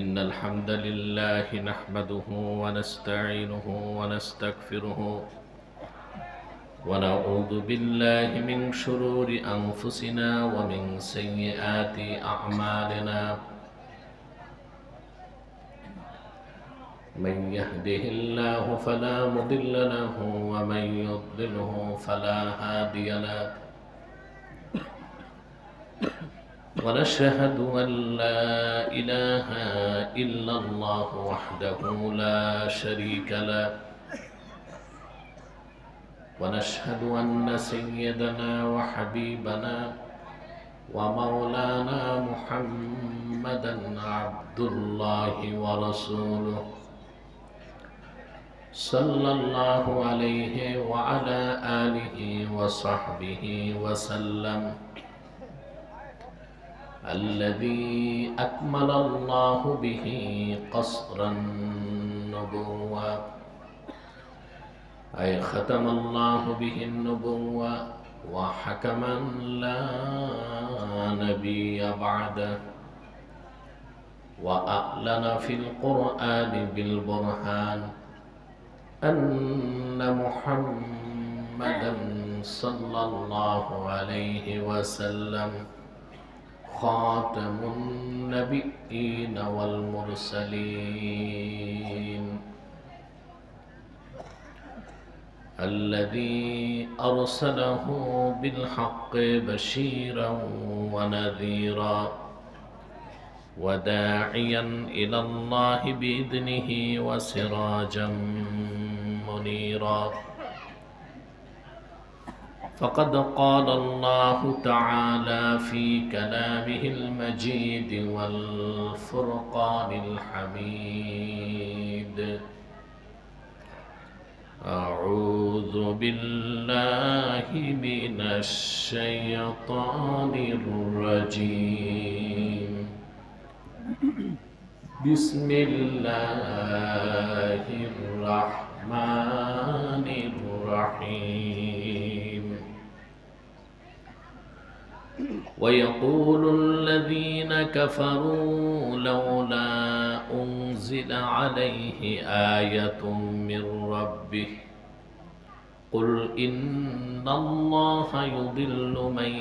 إن الحمد لله نحمده ونستعينه ونستغفره ونعوذ بالله من شرور أنفسنا ومن سيئات أعمالنا من يهده الله فلا مضل له ومن يضلله فلا هادي له ونشهد أن لا إله إلا الله وحده لا شريك له ونشهد أن سيدنا وحبيبنا ومولانا محمدا عبد الله ورسوله صلى الله عليه وعلى آله وصحبه وسلم الذي أكمل الله به قصر النبوة أي ختم الله به النبوة وحكما لا نبي بعده وأعلن في القرآن بالبرهان أن محمدا صلى الله عليه وسلم خاتم النبيين والمرسلين الذي أرسله بالحق بشيرا ونذيرا وداعيا إلى الله بإذنه وسراجا منيرا فقد قال الله تعالى في كلامه المجيد والفرقان الحميد أعوذ بالله من الشيطان الرجيم بسم الله الرحمن الرحيم ويقول الذين كفروا لولا أنزل عليه آية من ربه قل إن الله يضل من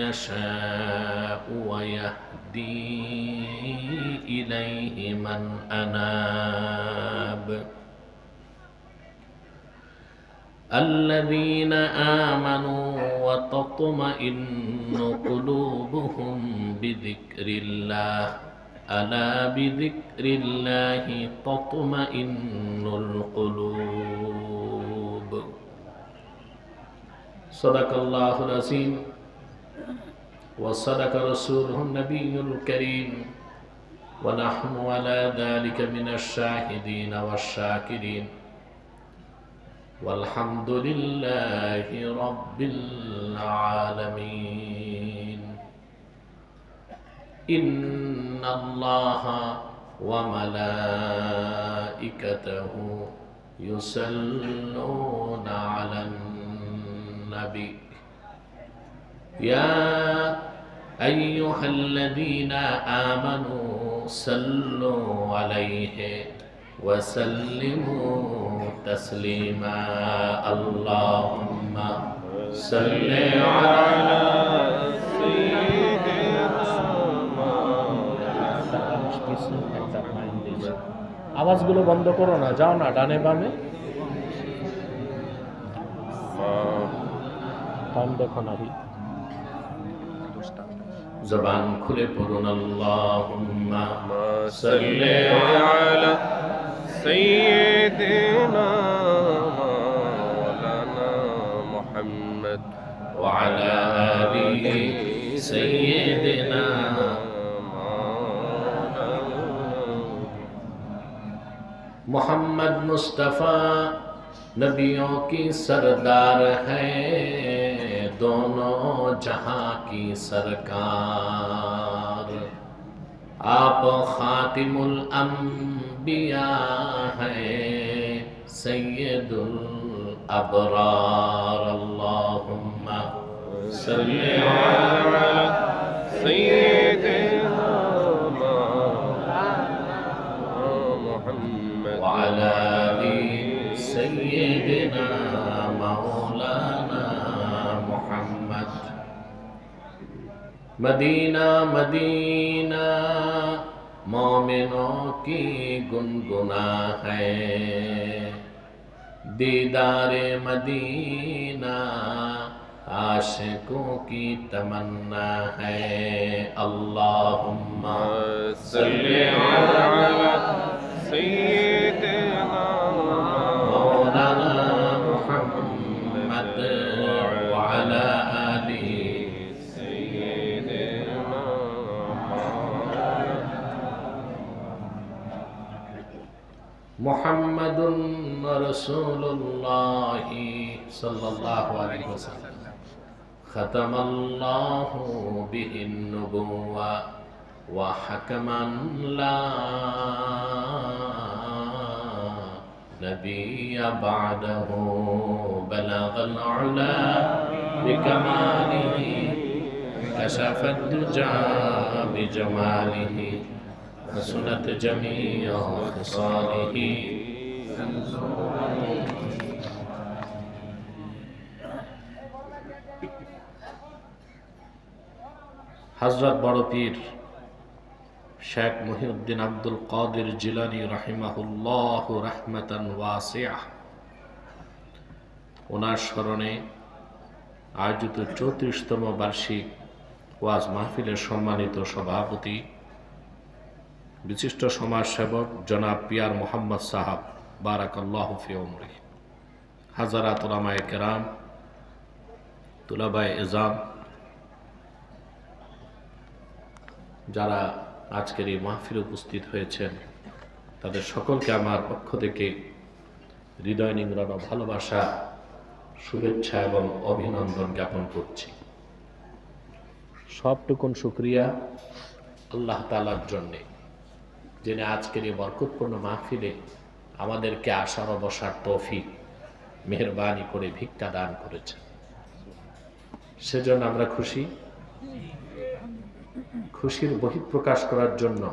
يشاء ويهدي إليه من أناب الذين آمنوا وتطمئن قلوبهم بذكر الله ألا بذكر الله تطمئن القلوب صدق الله العظيم وصدق رسوله النبي الكريم ونحن على ذلك من الشاهدين والشاكرين والحمد لله رب العالمين إن الله وملائكته يصلون على النبي يا أيها الذين آمنوا صلوا عليه وسلموا تسليما اللهم صل على আওয়াজগুলো বন্ধ করো না, যাও না ডানে বামে, টাইম দেখো না। জবান খুলে পড়ুন আল্লাহুম্মা সাল্লি আলা সাইয়্যিদিনা মাওলানা মুহাম্মদ ওয়া আলা আলিহি সাইয়্যিদিনা मोहम्मद मुस्तफ़ा नबियों की सरदार है दोनों जहां की सरकार आप खातिमुल अंबिया है सैयदुल अबरार अल्लाहुम्मा सल्ली अला सय्यिदिना मदीना मदीना मोमिनों की गुनगुना है, दीदारे मदीना आशिकों की तमन्ना है। अल्लाहुम्मा सल्ली अला सय्यिदिना मौलाना मुहम्मद व अला आलि सय्यिदिना मुहम्मदुन रसूलुल्लाह सल्लल्लाहु अलैहि वसल्लम खतमल्लाहु बिहिन नुबुव्वा व हकमन ला नबिय्य बअदहु बलगल उला बिकमालिही कशफद दुजा बिजमालिही हसनत जमीअ खिसालिही। हजरत बड़ पीर शेख मुहिउद्दीन अब्दुल कादिर जिलानी रहिमाहुल्लाह रहमतन वासिआ ওনার স্মরণে আয়োজিত 34তম বার্ষিক ওয়াজ মাহফিলের সম্মানিত সভাপতি বিশিষ্ট সমাজসেবক জনাব পিয়ার মোহাম্মদ সাহাব বারাকাল্লাহু ফি উমরি, হাজারাত উলামায়ে কেরাম, তুলাবায়ে ইজাম, যারা আজকের এই মাহফিলে উপস্থিত হয়েছেন তাদের সকলকে আমার পক্ষ থেকে হৃদয় নিংড়ানো ভালোবাসা, শুভেচ্ছা এবং অভিনন্দন জ্ঞাপন করছি। সবটুকুন শুকরিয়া আল্লাহ তাআলার জন্যে, যিনি আজকের এই বরকতপূর্ণ মাহফিলে আমাদেরকে আসার ও বসার তৌফিক মেহেরবানি করে ভিক্ষা দান করেছেন। সেজন্য আমরা খুশি। খুশির বহিঃপ্রকাশ করার জন্য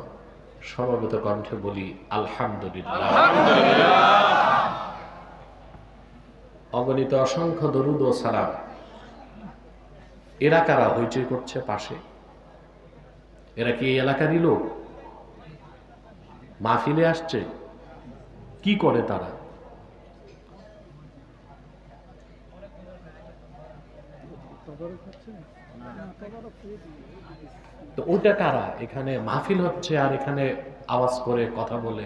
সমবেত কণ্ঠে বলি আলহামদুলিল্লাহ। অগণিত অসংখ্য দরুদ ও সালাম। এরা কারা হইচই করছে পাশে? এরা কি এই এলাকারই লোক? মাহফিলে আসছে? কি করে তারা? তো ওটা কারা? এখানে মাহফিল হচ্ছে আর এখানে আওয়াজ করে কথা বলে,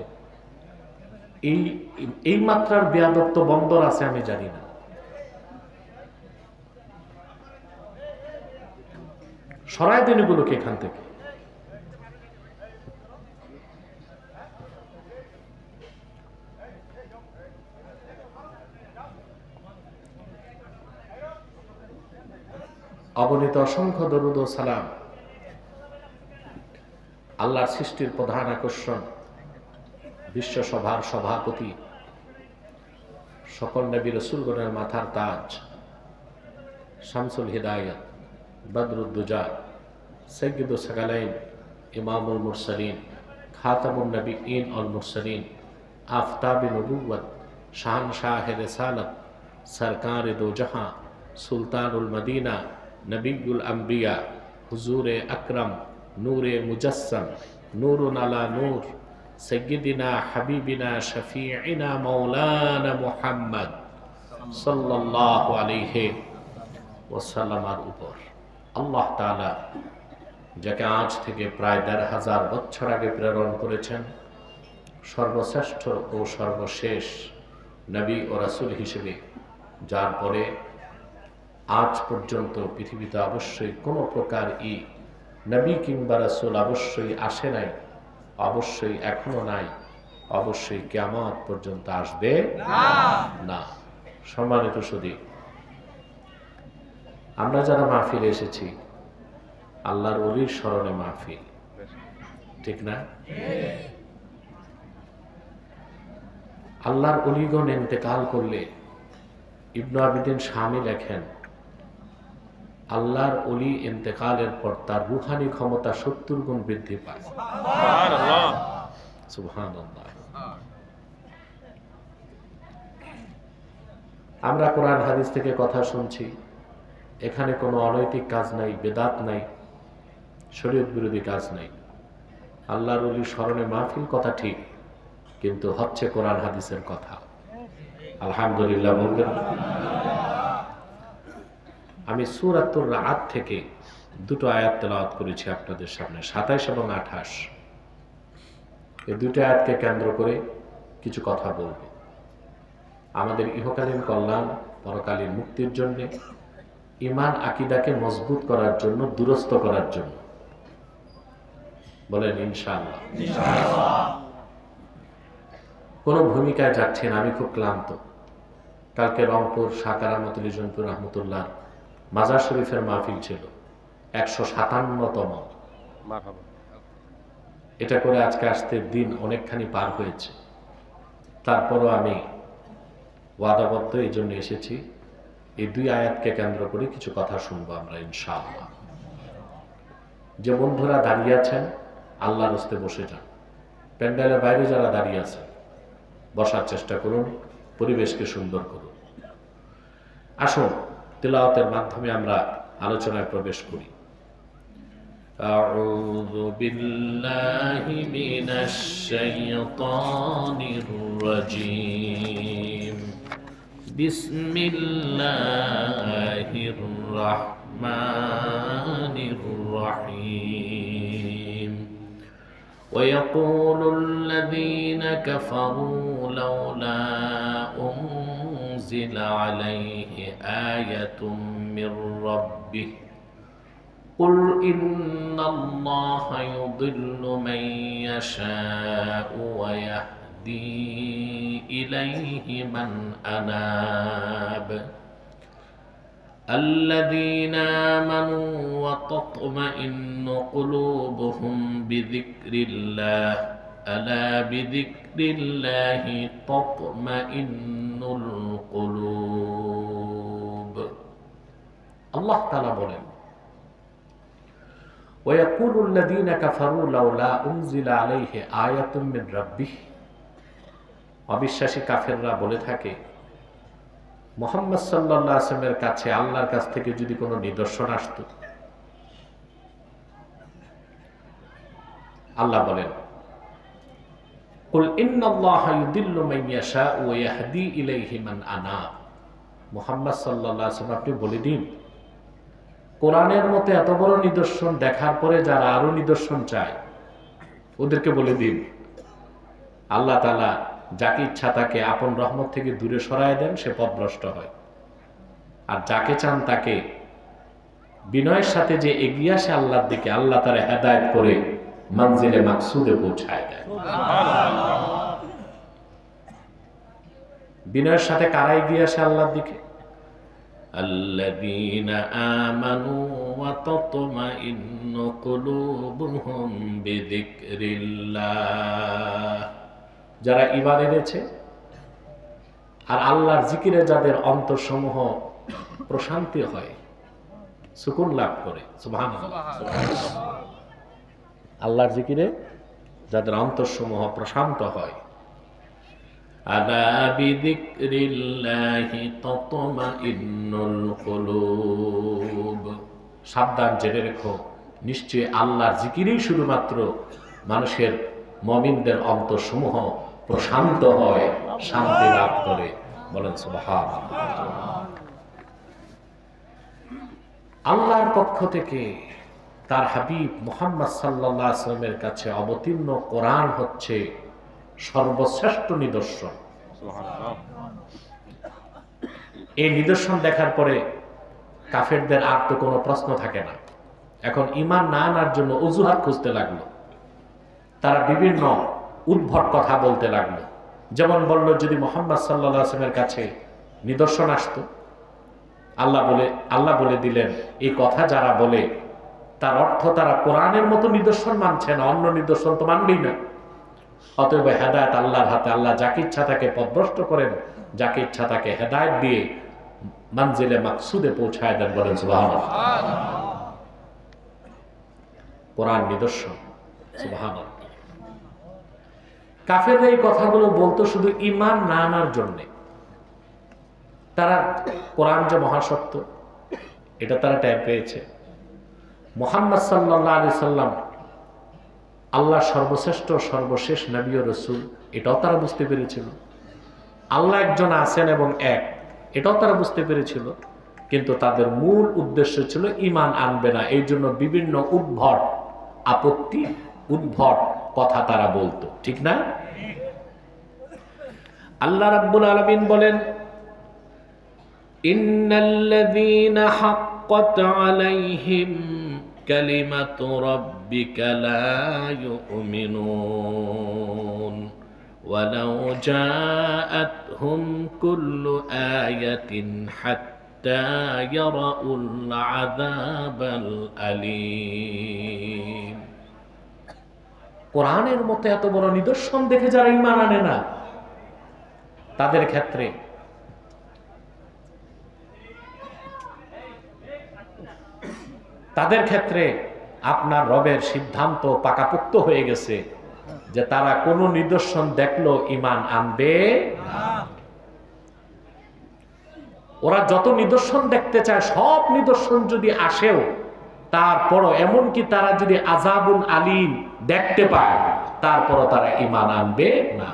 এই মাত্রার বেয়াদব তো বন্দর আছে আমি জানি না। সরাই দেন এগুলোকে এখান থেকে। অগণিত অসংখ্য দরুদ ও সালাম আল্লাহর সৃষ্টির প্রধান আকর্ষণ, বিশ্বসভার সভাপতি, সকল নবী রাসূলগণের মাথার তাজ, শামসুল হিদায়াত, বদরুদ্দুজা, সাইয়্যিদুস সাকালাইন, ইমামুল মুরসালিন, খাতামুন নবিয়্যিন ওয়াল মুরসালিন, আফতাবে নবুওয়াত, শাহনশাহে রিসালাত, সরকারে দো জাহাঁ, সুলতানুল মদিনা, নবিয়ুল আম্বিয়া, হুজুরে আকরম, নূরে মুজাসসাম, নূরুন আলা নূর, সাইয়্যিদিনা হাবিবিনা শফিঈনা মাওলানা মুহাম্মদ সাল্লাল্লাহু আলাইহি ওয়াসাল্লামের উপর আল্লাহ তাআলা যাকে আজ থেকে প্রায় ১৫০০ বছর আগে প্রেরণ করেছেন, সর্বশ্রেষ্ঠ ও সর্বশেষ নবী ও রাসূল হিসেবে, যার পরে আজ পর্যন্ত পৃথিবীতে অবশ্যই কোনো প্রকার নবী কিংবা রাসূল অবশ্যই আসে নাই, অবশ্যই এখনো নাই, অবশ্যই কিয়ামত পর্যন্ত আসবে না। সম্মানিত সুধী, আমরা যারা মাহফিলে এসেছি আল্লাহর ওলির স্মরণে মাহফিল, ঠিক না? আল্লাহর ওলিগণ ইন্তেকাল করলে ইবনে আবিদিন শামী লেখেন, আল্লাহর ওলি ইন্তেকালের পর তার রুহানি ক্ষমতা ৭০ গুণ বৃদ্ধি পায়। সুবহানাল্লাহ, সুবহানাল্লাহ। আমরা কোরআন হাদিস থেকে কথা শুনছি, এখানে কোনো অনৈতিক কাজ নাই, বেদাত নাই, শরীয়ত বিরোধী কাজ নেই। আল্লাহর ওলি স্মরণে মাহফিল কথা ঠিক, কিন্তু হচ্ছে কোরআন হাদিসের কথা। আলহামদুলিল্লাহ বলবেন। আমি সূরাতুর রাআদ থেকে দুটো আয়াত তেলাওয়াত করেছি আপনাদের সামনে, 27 এবং 28। এই দুটো আয়াতকে কেন্দ্র করে কিছু কথা বলবো, আমাদের ইহকালীন কল্যাণ, পরকালীন মুক্তির জন্য, ঈমান আকীদাকে মজবুত করার জন্য, দুরস্ত করার জন্য। বলেন ইনশাআল্লাহ। কোনো ভূমিকায় যাচ্ছি না, আমি খুব ক্লান্ত। কালকে রংপুর সাকারামতুল ইজনপুর রহমতুল্লাহ মাজার শরীফের মাহফিল ছিল, 157তম। এটা করে আজকে আসতে দিন অনেকখানি পার হয়েছে। তারপরও আমি ওয়াদাবদ্ধ এই জন্য এসেছি, এই দুই আয়াতকে কেন্দ্র করে কিছু কথা শুনবো আমরা ইনশাআল্লাহ। যে বন্ধুরা দাঁড়িয়ে আছেন, আল্লাহর হস্তে বসে যান। প্যান্ডেলের বাইরে যারা দাঁড়িয়ে আছেন, বসার চেষ্টা করুন, পরিবেশকে সুন্দর করুন। আসুন তিলাওয়াতের মাধ্যমে আমরা আলোচনায় প্রবেশ করি। আউযু বিল্লাহি মিনাশ শাইতানির রাজীম। বিসমিল্লাহির রাহমানির রাহিম। ويقول الذين كفروا لولا أنزل عليه آية من ربه قل إن الله يضل من يشاء ويهدي إليه من أناب الذين آمنوا وتطمئن قلوبهم بذكر الله ألا بذكر الله تطمئن القلوب। الله تعالى বলেন, ويقول الذين كفروا لولا أنزل عليه آية من ربه। অবিশ্বাসী কাফেররা বলে থাকে, মুহাম্মদ সাল্লাল্লাহু আলাইহি ওয়াসাল্লামের কাছে আল্লাহর কাছ থেকে যদি কোনো নিদর্শন আসতো। আল্লাহ বলেন, কুল ইন্নাল্লাহা ইউদিল্লু মান ইয়াশাউ ওয়া ইয়াহদি ইলাইহি মান আনাব। মুহাম্মদ সাল্লাল্লাহু আলাইহি ওয়াসাল্লাম আপনি বলে দিন, কোরআনের মতো এত বড় নিদর্শন দেখার পরে যারা আরো নিদর্শন চায়, ওদেরকে বলে দিন আল্লাহ তাআলা যাকে ইচ্ছা তাকে আপন রহমত থেকে দূরে সরায় দেন, সে পথভ্রষ্ট হয়। আর যাকে চান তাকে বিনয়ের সাথে যে এগিয়ে আসে আল্লাহর দিকে, আল্লাহ তাআলা হেদায়েত করে মঞ্জিলে মাকসুদে পৌঁছায় দেন। বিনয়ের সাথে কারা এগিয়ে আসে আল্লাহর দিকে? আল্লাযীনা আমানু ওয়া তাতমাইন্নু কুলুবুহুম বিযিকরিল্লাহ। যারা ঈমান এনেছে আর আল্লাহর জিকিরে যাদের অন্তরসমূহ প্রশান্তি হয়, সুকুন লাভ করে। সুবহানাল্লাহ। আল্লাহর জিকিরে যাদের অন্তরসমূহ প্রশান্ত হয়। আলা বিযিকরিল্লাহি তাতমাইন্নুল কুলুব। সাবধান, জেনে রেখো, নিশ্চয়ই আল্লাহর জিকিরেই শুধুমাত্র মানুষের মুমিনদের অন্তরসমূহ প্রশান্ত হয়, শান্তি লাভ করে। বলেন সুবহানাল্লাহ। আল্লাহর পক্ষ থেকে তার হাবিব মুহাম্মদ সাল্লাল্লাহু আলাইহি ওয়াসাল্লামের কাছে অবতীর্ণ কোরআন হচ্ছে সর্বশ্রেষ্ঠ নিদর্শন। এই নিদর্শন দেখার পরে কাফেরদের আর তো কোনো প্রশ্ন থাকে না। এখন ঈমান না আনার জন্য অজুহাত খুঁজতে লাগলো। তারা বিভিন্ন উদ্ভট কথা বলতে লাগলো। যেমন বলল, যদি মুহাম্মদ সাল্লাল্লাহু আলাইহি ওয়াসাল্লামের কাছে নিদর্শন আসতো, আল্লাহ বলে দিলেন, এই কথা যারা বলে তার অর্থ তারা কোরআনের মতো নিদর্শন মানছে না, অন্য নিদর্শন তো মানবেই না। অতএব হেদায়েত আল্লাহর হাতে। আল্লাহ যাকে ইচ্ছা তাকে পথভ্রষ্ট করেন, যাকে ইচ্ছা তাকে হেদায়েত দিয়ে মঞ্জিলে মাকসুদে পৌঁছায় দেন। বলেন সুবহানাল্লাহ। কোরআন নিদর্শন। সুবহানাল্লাহ। কাফেররা এই কথাগুলো বলতো শুধু ঈমান না আনার জন্যে। তারা কোরআন যে মহাসত্য এটা তারা টের পেয়েছে। মুহাম্মদ সাল্লাল্লাহু আলাইহি সাল্লাম আল্লাহ সর্বশ্রেষ্ঠ সর্বশেষ নবী ও রাসূল, এটাও তারা বুঝতে পেরেছিল। আল্লাহ একজন আছেন এবং এক, এটাও তারা বুঝতে পেরেছিল। কিন্তু তাদের মূল উদ্দেশ্য ছিল ঈমান আনবে না, এই জন্য বিভিন্ন উদ্ভট আপত্তি, উদ্ভট কথা তারা বলতো, ঠিক না? আল্লাহ রাব্বুল আলামিন বলেন, ইন্নাল্লাযীনা হাক্কাত আলাইহিম কালিমাতু রাব্বিকা লা ইউমিনুন ওয়ালাউ জাআতহুম কুল্লু আয়াতিন হাত্তা ইয়ারাউল আযাবাল আলীম। কোরআনের মতো এত বড় নিদর্শন দেখে যারা ঈমান আনে না, তাদের ক্ষেত্রে আপনার রবের সিদ্ধান্ত পাকাপোক্ত হয়ে গেছে যে তারা কোনো নিদর্শন দেখলো ঈমান আনবে না। ওরা যত নিদর্শন দেখতে চায়, সব নিদর্শন যদি আসেও, তারপরও এমনকি তারা যদি আযাবুল আলীম দেখতে পায়, তারপরও তারা ঈমান আনবে না।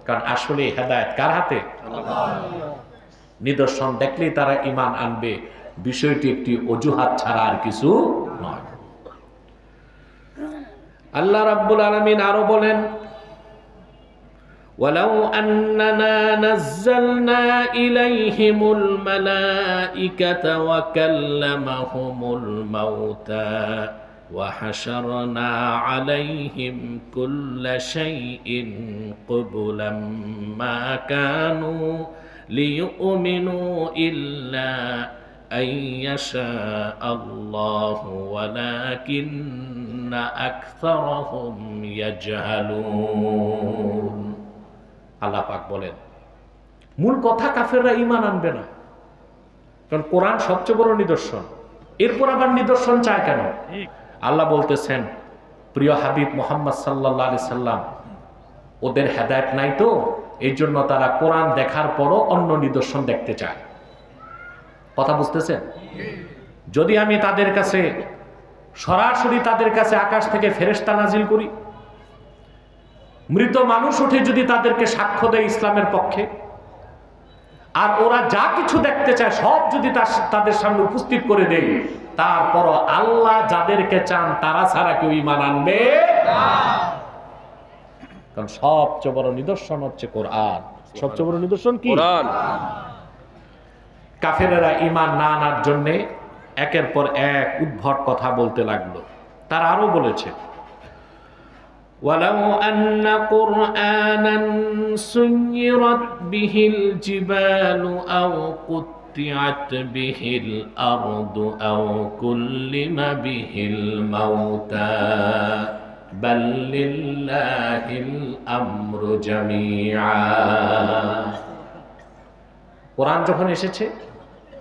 কারণ আসলে হেদায়েত কার হাতে? নিদর্শন দেখলেই তারা ঈমান আনবে, বিষয়টি একটি অজুহাত ছাড়া আর কিছু নয়। আল্লাহ রাব্বুল আলামিন আরো বলেন, ওয়ালাউ আন্নানা নাযালনা ইলাইহিমুল মালাইকাতা ওয়া কাল্লামাহুমুল মাউতা ওয়া হাশারনা আলাইহিম কুল্লা শাইইন কুবুলাম মা কানু লিয়ুমিনু ইল্লা আইয়াশা আল্লাহু ওয়ালাকিন্না আকসারাহুম ইয়াজহালুন। আল্লাহ পাক বলেন, মূল কথা কাফেররা ঈমান আনবে না, কারণ কোরআন সবচেয়ে বড় নিদর্শন। এরপর আবার নিদর্শন চায় কেন? আল্লাহ বলতেছেন, প্রিয় হাবিব মুহাম্মদ সাল্লাল্লাহু আলাইহি সাল্লাম, ওদের হেদায়েত নাই তো, এই জন্য তারা কোরআন দেখার পরও অন্য নিদর্শন দেখতে চায়। কথা বুঝতেছেন? যদি আমি তাদের কাছে সরাসরি তাদের কাছে আকাশ থেকে ফেরেশতা নাজিল করি, মৃত মানুষ উঠে যদি তাদেরকে সাক্ষ্য দেয় ইসলামের পক্ষে, আর ওরা যা কিছু দেখতে চায় সব যদি তাদের সামনে উপস্থিত করে দেয়, তারপরও আল্লাহ যাদেরকে চান তারা ছাড়া কেউ ঈমান আনবে না। কারণ সবচেয়ে বড় নিদর্শন হচ্ছে কোরআন। সবচেয়ে বড় নিদর্শন কি? কোরআন। কাফেরেরা ঈমান না আনার জন্য একের পর এক উদ্ভট কথা বলতে লাগলো। তারা আরো বলেছে, ওয়ালাউ আন্না কুরআনান সুয়িরাত বিহিল জিবালু আও কুত্তিআত বিহিল আরদু আও কুল্লিমা বিহিল মাউতা বাল লিল্লাহিল আমরু জামিআ। কোরআন যখন এসেছে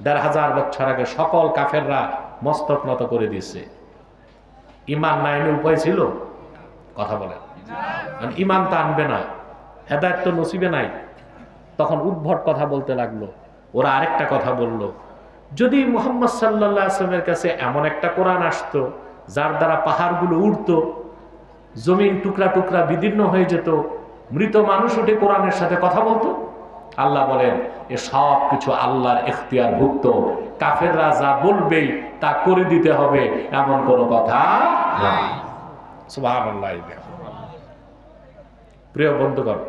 ১৫০০ বছর আগে, সকল কাফেররা মস্তক নত করে দিয়েছে। ঈমান না এনে উপায় ছিল? কথা বলেন। ঈমান তো আনবে না, হেদায়েত তো নসিবে নাই। তখন উদ্ভট কথা বলতে লাগলো। ওরা আরেকটা কথা বলল, যদি মুহাম্মদ সাল্লাল্লাহু আলাইহি ওয়াসাল্লামের কাছে এমন একটা কোরআন আসতো যার দ্বারা পাহাড়গুলো উঠতো, জমিন টুকরা টুকরা বিদীর্ণ হয়ে যেত, মৃত মানুষ উঠে কোরআনের সাথে কথা বলতো। আল্লাহ বলেন, এ সব কিছু আল্লাহর এখতিয়ার ভুক্ত। কাফেররা যা বলবেই তা করে দিতে হবে, এমন কোনো কথা নাই। সুবহানাল্লাহ। প্রিয় বন্ধুগণ,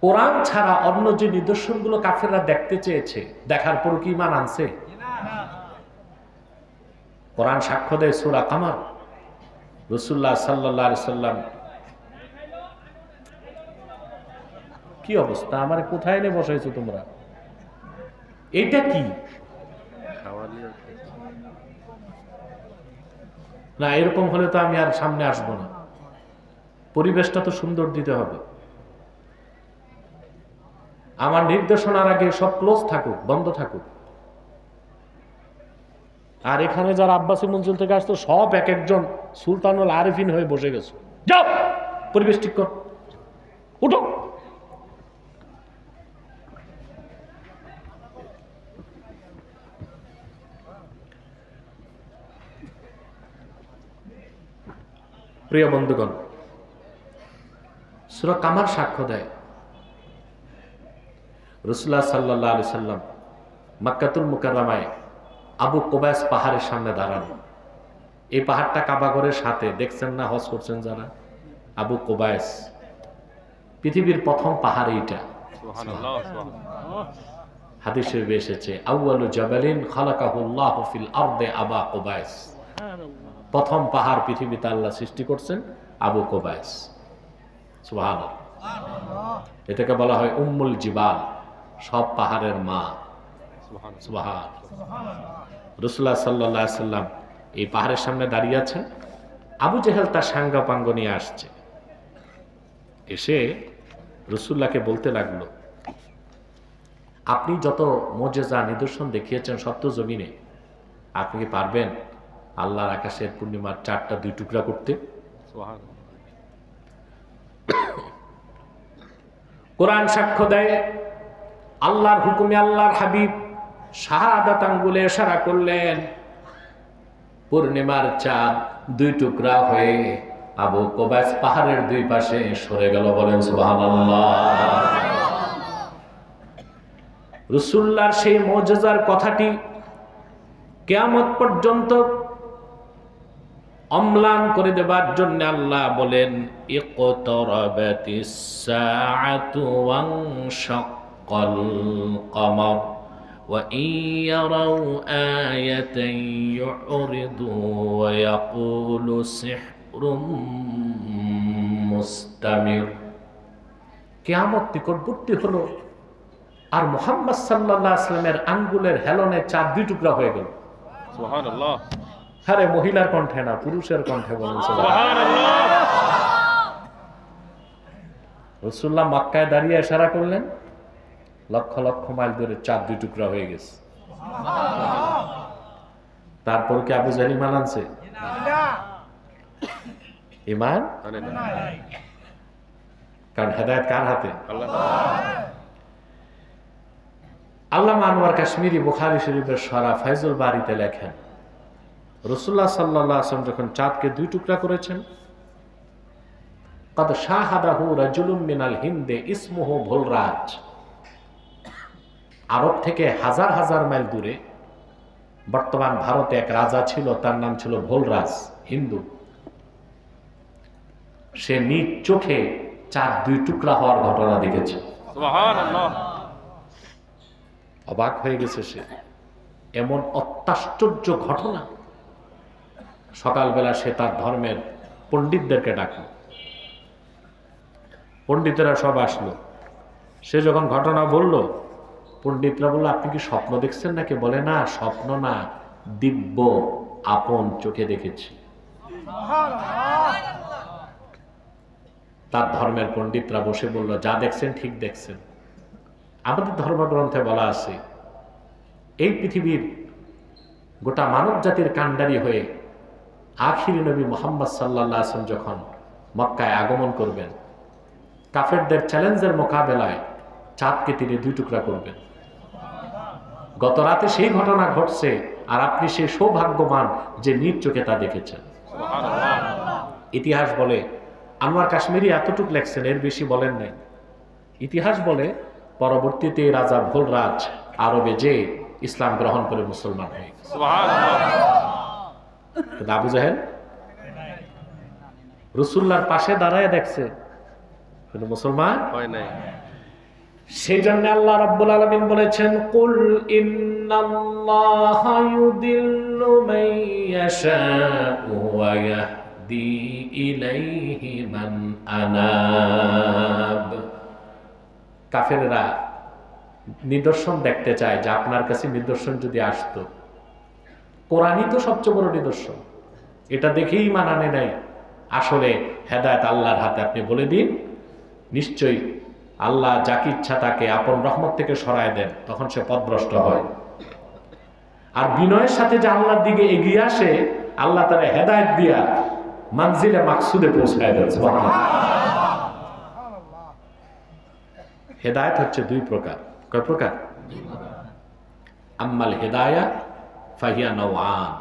কোরআন ছাড়া অন্য যে নিদর্শনগুলো কাফেররা দেখতে চেয়েছে, দেখার পর কি ঈমান আনছে? কোরআন সাক্ষ্য দেয়, সূরা কামার, রাসূলুল্লাহ সাল্লাল্লাহু আলাইহি সাল্লাম কি অবস্থা, আমারে কোথায় এনে বসাইছো তোমরা? এটা কি না? এরকম হলে তো আমি আর সামনে আসবো না। পরিবেশটা তো সুন্দর দিতে হবে। আমার নির্দেশনার আগে সব ক্লোজ থাকুক, বন্ধ থাকুক। আর এখানে যারা আব্বাসী মঞ্জিল থেকে আসতো সব এক একজন সুলতানুল আরিফিন হয়ে বসে গেছে। যাও, পরিবেশ ঠিক কর, উঠো। প্রিয় বন্ধুগণ, সূরা কামার সাক্ষ্য দেয় রাসূলুল্লাহ সাল্লাল্লাহু আলাইহি সাল্লাম মক্কাতুল মুকাররমায় আবু কুবাইস পাহাড়ের সামনে দাঁড়ানো। এই পাহাড়টা কাবাগরের সাথে, দেখছেন না হজ করছেন যারা, আবু কুবাইস পৃথিবীর প্রথম পাহাড় এইটা। হাদিস শরীফে এসেছে আউয়ালু জাবালিন খালাকাহুল্লাহু ফিল আরদি আবা কুবাইস, প্রথম পাহাড় পৃথিবীতে আল্লাহ সৃষ্টি করছেন আবু কুবাইস। সুবহানাল্লাহ। এটাকে বলা হয় উম্মুল জিবাল, সব পাহাড়ের মা। সুবহানাল্লাহ। রাসূলুল্লাহ সাল্লাল্লাহু আলাইহি সাল্লাম এই পাহাড়ের সামনে দাঁড়িয়ে আছেন। আবু জেহেল তার সাঙ্গাপাঙ্গ নিয়ে আসছে। এসে রাসূলুল্লাহকে বলতে লাগলো, আপনি যত মুজিজা নিদর্শন দেখিয়েছেন সত্য জমিনে, আপনি কি পারবেন আল্লাহর আকাশের পূর্ণিমার চাঁদটা 2 টুকরা করতে? কোরআন সাক্ষ্য দেয় আল্লাহর হুকুমে আল্লাহর হাবিব শাহাদাত আঙ্গুলে ইশারা করলেন, পূর্ণিমার চাঁদ 2 টুকরা হয়ে আবু কুবাইস পাহাড়ের 2 পাশে সরে গেল। বলেন সুবহানাল্লাহ। রাসূলুল্লাহর সেই মুজিজার কথাটি কিয়ামত পর্যন্ত অম্লান করে দেবার জন্য আল্লাহ বলেন ইকতারাবাতিস সাআতু ওয়ানশাক্কাল কমর ওয়া ইয়ারাউ আয়াতান ইউরিদু ওয়া ইয়াকুলু সিহরুম মুস্তামির। কিয়ামত নিকটবর্তী হলো আর মুহাম্মদ সাল্লাল্লাহু আলাইহি ওয়াসাল্লামের আঙ্গুলের হেলনে চাঁদ 2 টুকরা হয়ে গেল। সুবহানাল্লাহ। আরে মহিলার কণ্ঠে না, পুরুষের কণ্ঠে বলেন সুবহানাল্লাহ। রাসূলুল্লাহ মক্কায় দাঁড়িয়ে ইশারা করলেন, লক্ষ লক্ষ মাইল দূরে চাঁদ 2 টুকরা হয়ে গেছে। তারপর কি আবু জাহেল ঈমান আনছে? ঈমান কারণ হেদায়েত কার হাতে? আল্লামা আনোয়ার কাশ্মীরি বুখারী শরীফের শরহ ফায়জুল বারীতে লেখেন, রাসূলুল্লাহ সাল্লাল্লাহু আলাইহি ওয়াসাল্লাম যখন চাঁদকে 2 টুকরা করেছেন, قد شاهده رجل من الهند اسمه ভোলরাজ। আরব থেকে হাজার হাজার মাইল দূরে বর্তমান ভারতে এক রাজা ছিল, তার নাম ছিল ভোলরাজ, হিন্দু। সে নিজ চোখে চাঁদ 2 টুকরা হওয়ার ঘটনা দেখেছে। সুবহানাল্লাহ। অবাক হয়ে গেছে সে, এমন অত্যাশ্চর্য ঘটনা। সকালবেলা সে তার ধর্মের পণ্ডিতদেরকে ডাকল, পণ্ডিতেরা সব আসলো। সে যখন ঘটনা বলল, পণ্ডিতরা বলল আপনি কি স্বপ্ন দেখছেন নাকি? বলে না, স্বপ্ন না, দিব্য আপন চোখে দেখেছি। তার ধর্মের পণ্ডিতরা বসে বলল, যা দেখছেন ঠিক দেখছেন। আমাদের ধর্মগ্রন্থে বলা আছে এই পৃথিবীর গোটা মানব জাতির কাণ্ডারি হয়ে আখিরি নবী মুহাম্মদ সাল্লাল্লাহু আলাইহি ওয়াসাল্লাম যখন মক্কায় আগমন করবেন, কাফেরদের চ্যালেঞ্জের মোকাবেলায় চাঁদকে তিনি 2 টুকরা করবেন। গত রাতে সেই ঘটনা ঘটছে, আর আপনি সেই সৌভাগ্যবান যে নিজ চোখে তা দেখেছেন। ইতিহাস বলে, আনোয়ার কাশ্মীরি এতটুকু লেখছেন, এর বেশি বলেন নাই। ইতিহাস বলে পরবর্তীতে রাজা ভোলরাজ আরবে যে ইসলাম গ্রহণ করে মুসলমান হয়ে গেছে। আবু জাহেল রাসূলুল্লাহর পাশে দাঁড়ায় দেখছে, কিন্তু মুসলমান হয় নাই। সেই জন্য আল্লাহ রাব্বুল আলামিন বলেছেন, কুল ইন্নাল্লাহা ইউদিল্লু মান ইয়াশাউ ওয়া ইয়াহদি ইলাইহি মান আনাব। কাফেররা নিদর্শন দেখতে চায় যে আপনার কাছে নিদর্শন যদি আসতো, কোরআনই তো সবচেয়ে বড় নিদর্শন, এটা দেখেই মানানে নাই। আসলে হেদায়েত আল্লাহর হাতে। আপনি বলে দিন, নিশ্চয়ই আল্লাহ যাকে ইচ্ছা তাকে আপন রহমত থেকে সরায় দেন, তখন সে পথভ্রষ্ট হয়। আর বিনয়ের সাথে যে আল্লাহর দিকে এগিয়ে আসে, আল্লাহ তার হেদায়েত দিয়া মানজিলে মাকসুদে পৌঁছায় দেন। হেদায়েত হচ্ছে 2 প্রকার। কয় প্রকার? আম্মাল হেদায়া ফাহিয়া নওয়ান।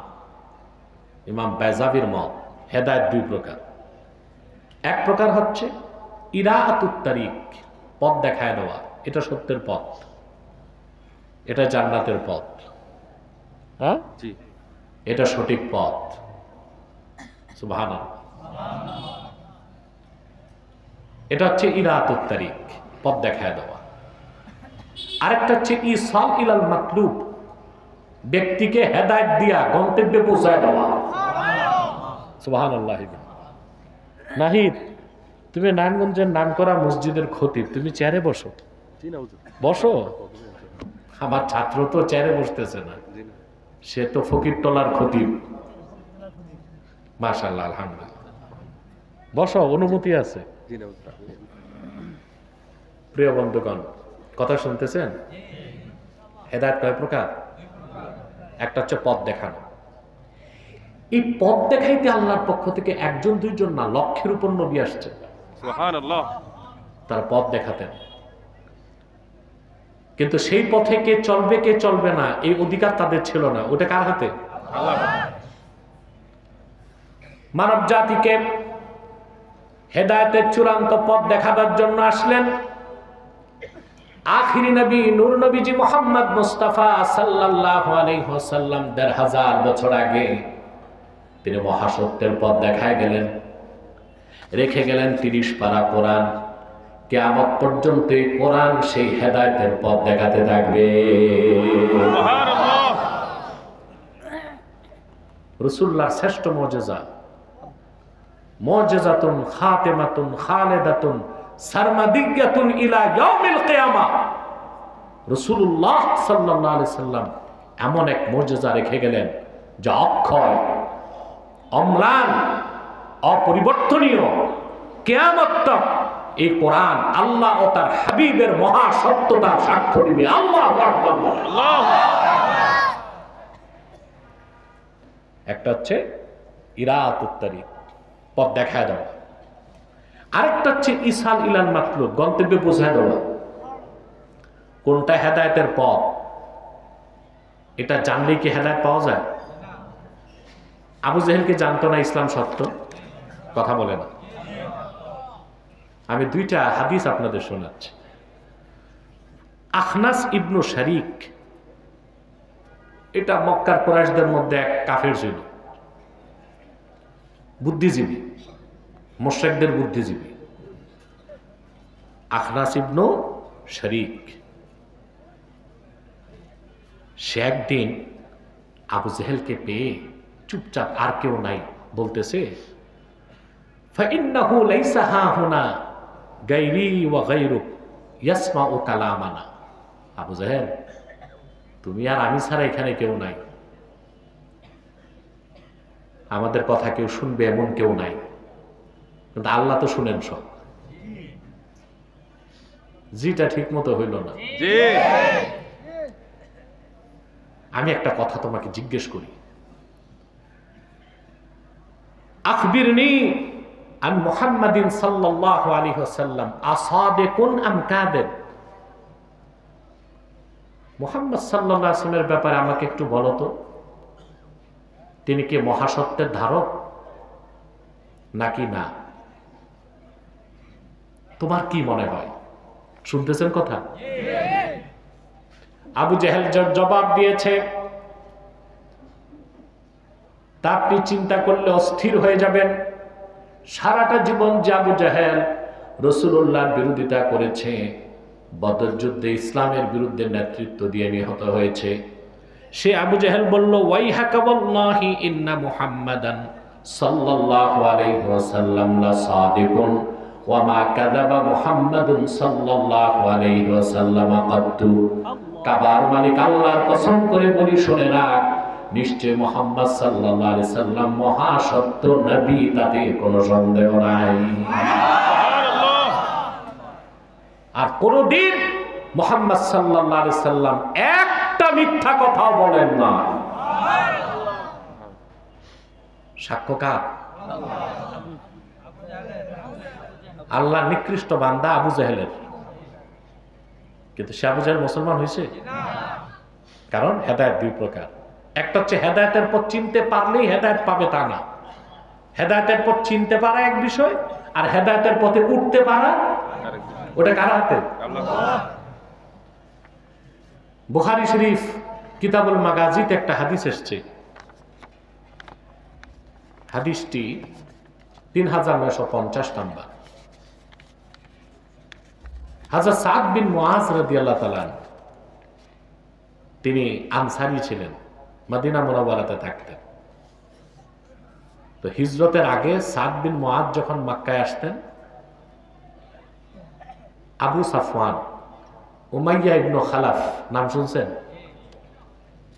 ইমাম বাইজাবির মত, হেদায়েত 2 প্রকার। এক প্রকার হচ্ছে ইরাআতুত তারিক, পথ দেখায় দেওয়া, এটা সত্যের পথ, এটা জান্নাতের পথ, হ্যাঁ, জি। এটা সঠিক পথ। সুবহানাল্লাহ। এটা হচ্ছে ইরাআতুত তারিক, পথ দেখায় দেওয়া। আরেকটা হচ্ছে ইসাল ইলাল মাতলুব, ব্যক্তিকে হেদায়েত দিয়া গন্তব্যে পৌঁছায় দেওয়া। সুবহানাল্লাহ। নাহিদ, তুমি নারায়ণগঞ্জের নামকরা মসজিদের খতিব, তুমি চেয়ারে বসো, জি না হুজুর। বসো। আমার ছাত্র তো চেয়ারে বসতেছে না, জি না। সে তো ফকিরতলার খতিব। মাশাআল্লাহ, আলহামদুলিল্লাহ। বসো, অনুমতি আছে। জি না হুজুর। প্রিয় বন্ধুগণ, কথা শুনতেছেন? হেদায়েত কয় প্রকার? একটা হচ্ছে পথ দেখানো। এই পথ দেখাইতে আল্লাহর পক্ষ থেকে একজন দুইজন না, লক্ষের উপর নবী আসছে, সুবহানাল্লাহ। তার পথ দেখাতেন। কিন্তু সেই পথে কে চলবে কে চলবে না এই অধিকার তাদের ছিল না। ওটা কার হাতে? আল্লাহ। মানব জাতিকে হেদায়েতের চূড়ান্ত পথ দেখাবার জন্য আসলেন আখিরি নবী নূর নবীজি মুহাম্মদ মুস্তাফা সাল্লাল্লাহু আলাইহি ওয়াসাল্লাম। ১৫০০ বছর আগে তিনি মহাসত্যের পথ দেখায় গেলেন, রেখে গেলেন ৩০ পারা কোরআন। কিয়ামত পর্যন্ত এই কোরআন সেই হেদায়েতের পথ দেখাতে থাকবে। সুবহানাল্লাহ। রাসূলুল্লাহর শ্রেষ্ঠ মুজিজা, মুজিজাতুন খাতিমাতুন খালিদাতুন সারমাদিয়াতুন ইলা ইয়াউমিল কিয়ামাহ। রাসূলুল্লাহ সাল্লাল্লাহু আলাইহি সাল্লাম এমন এক মুজিজা রেখে গেলেন যা অক্ষয়, অম্লান, অপরিবর্তনীয়, কিয়ামত তক এই কোরআন আল্লাহ ও তার হাবিবের মহা সত্যতা সাক্ষ্য দিবে। আল্লাহু আকবার। আল্লাহ। একটা হচ্ছে ইরাআতুত তারিক, পথ দেখায় দেওয়া। আরেকটা হচ্ছে ইসাল ইলাল মাতলুব, গন্তব্যে পৌঁছায় দেওয়া। কোনটা হেদায়েতের পথ এটা জানলেই কি হেদায়েত পাওয়া যায়? আবু জেহেলকে জানতো না ইসলাম সত্য? কথা বলে না। আমি দুইটা হাদিস আপনাদের শোনাচ্ছি। আখনাস ইবনু শারিক, এটা মক্কার কুরাইশদের মধ্যে এক কাফের ছিল, বুদ্ধিজীবী, মুশরিকদের বুদ্ধিজীবী। আখনাস ইবনু শারিক, সে একদিন আবু জেহেলকে পেয়ে চুপচাপ, আর কেউ নাই, বলতেছে ফাইন্নাহু লাইসা হাহুনা গায়রি ওয়া গায়রুক ইয়াসমাউ কালামানা। আবু জেহেল, তুমি আর আমি ছাড়া এখানে কেউ নাই, আমাদের কথা কেউ শুনবে এমন কেউ নাই, কিন্তু আল্লাহ তো শুনেন সব। জিটা ঠিক মতো হইল না। জি। আমি একটা কথা তোমাকে জিজ্ঞেস করি, আখবিরনি আন মুহাম্মাদিন সাল্লাল্লাহু আলাইহি ওয়াসাল্লাম আসাদিকুন আম কাযিব। মুহাম্মদ সাল্লাল্লাহু আলাইহি ওয়াসাল্লামের ব্যাপারে আমাকে একটু বলো তো, তিনি কি মহাসত্যের ধারক নাকি না? তোমার কি মনে হয়? শুনতেছেন কথা? আবু জেহেল জবাব দিয়েছে, তা আপনি চিন্তা করলে অস্থির হয়ে যাবেন। সারাটা জীবন যে আবু জেহেল রাসূলুল্লাহর বিরোধিতা করেছে, বদর যুদ্ধে ইসলামের বিরুদ্ধে নেতৃত্ব দিয়ে নিহত হয়েছে, সে আবু জেহেল বলল, ওয়াইহাকা ওয়াল্লাহি ইন্না মুহাম্মাদান সাল্লাল্লাহু আলাইহি ওয়াসাল্লাম লা সাদিকুন ওয়া মা কাযাবা মুহাম্মাদুন সাল্লাল্লাহু আলাইহি ওয়াসাল্লাম কাত্তু। কাবার মালিক আল্লাহর কসম করে বলি, শুনে রাখ, নিশ্চয় মুহাম্মদ সাল্লাল্লাহু আলাইহি সাল্লাম মহা সত্য নবী, তাতে কোনো সন্দেহ নাই। সুবহানাল্লাহ। আর কোনদিন মুহাম্মদ সাল্লাল্লাহু আলাইহি সাল্লাম একটা মিথ্যা কথাও বলেন না। সাক্ষ্য কার? আল্লাহ নিকৃষ্ট বান্দা আবু জেহেলের। কিন্তু সে আবু জেহেল মুসলমান হয়েছে? কারণ হেদায়েত দুই প্রকার। একটা হচ্ছে হেদায়েতের পথ চিনতে পারলেই হেদায়েত পাবে তা না, হেদায়েতের পথ চিনতে পারা এক বিষয়, আর হেদায়েতের পথে উঠতে পারা ওটা কার হাতে? বুখারী শরীফ কিতাবুল মাগাজিতে একটা হাদিস এসছে, হাদিসটি 3950 নাম্বার। হযরত সাদ বিন মুআজ রাদিয়াল্লাহু তাআলা তিনি আনসারী ছিলেন, মদিনা মুনাওয়ারাতে থাকতেন। তো হিজরতের আগে সাদ বিন মুআজ যখন মক্কায় আসতেন, আবু সাফওয়ান, উমাইয়া ইবনে খালাফ নাম শুনছেন?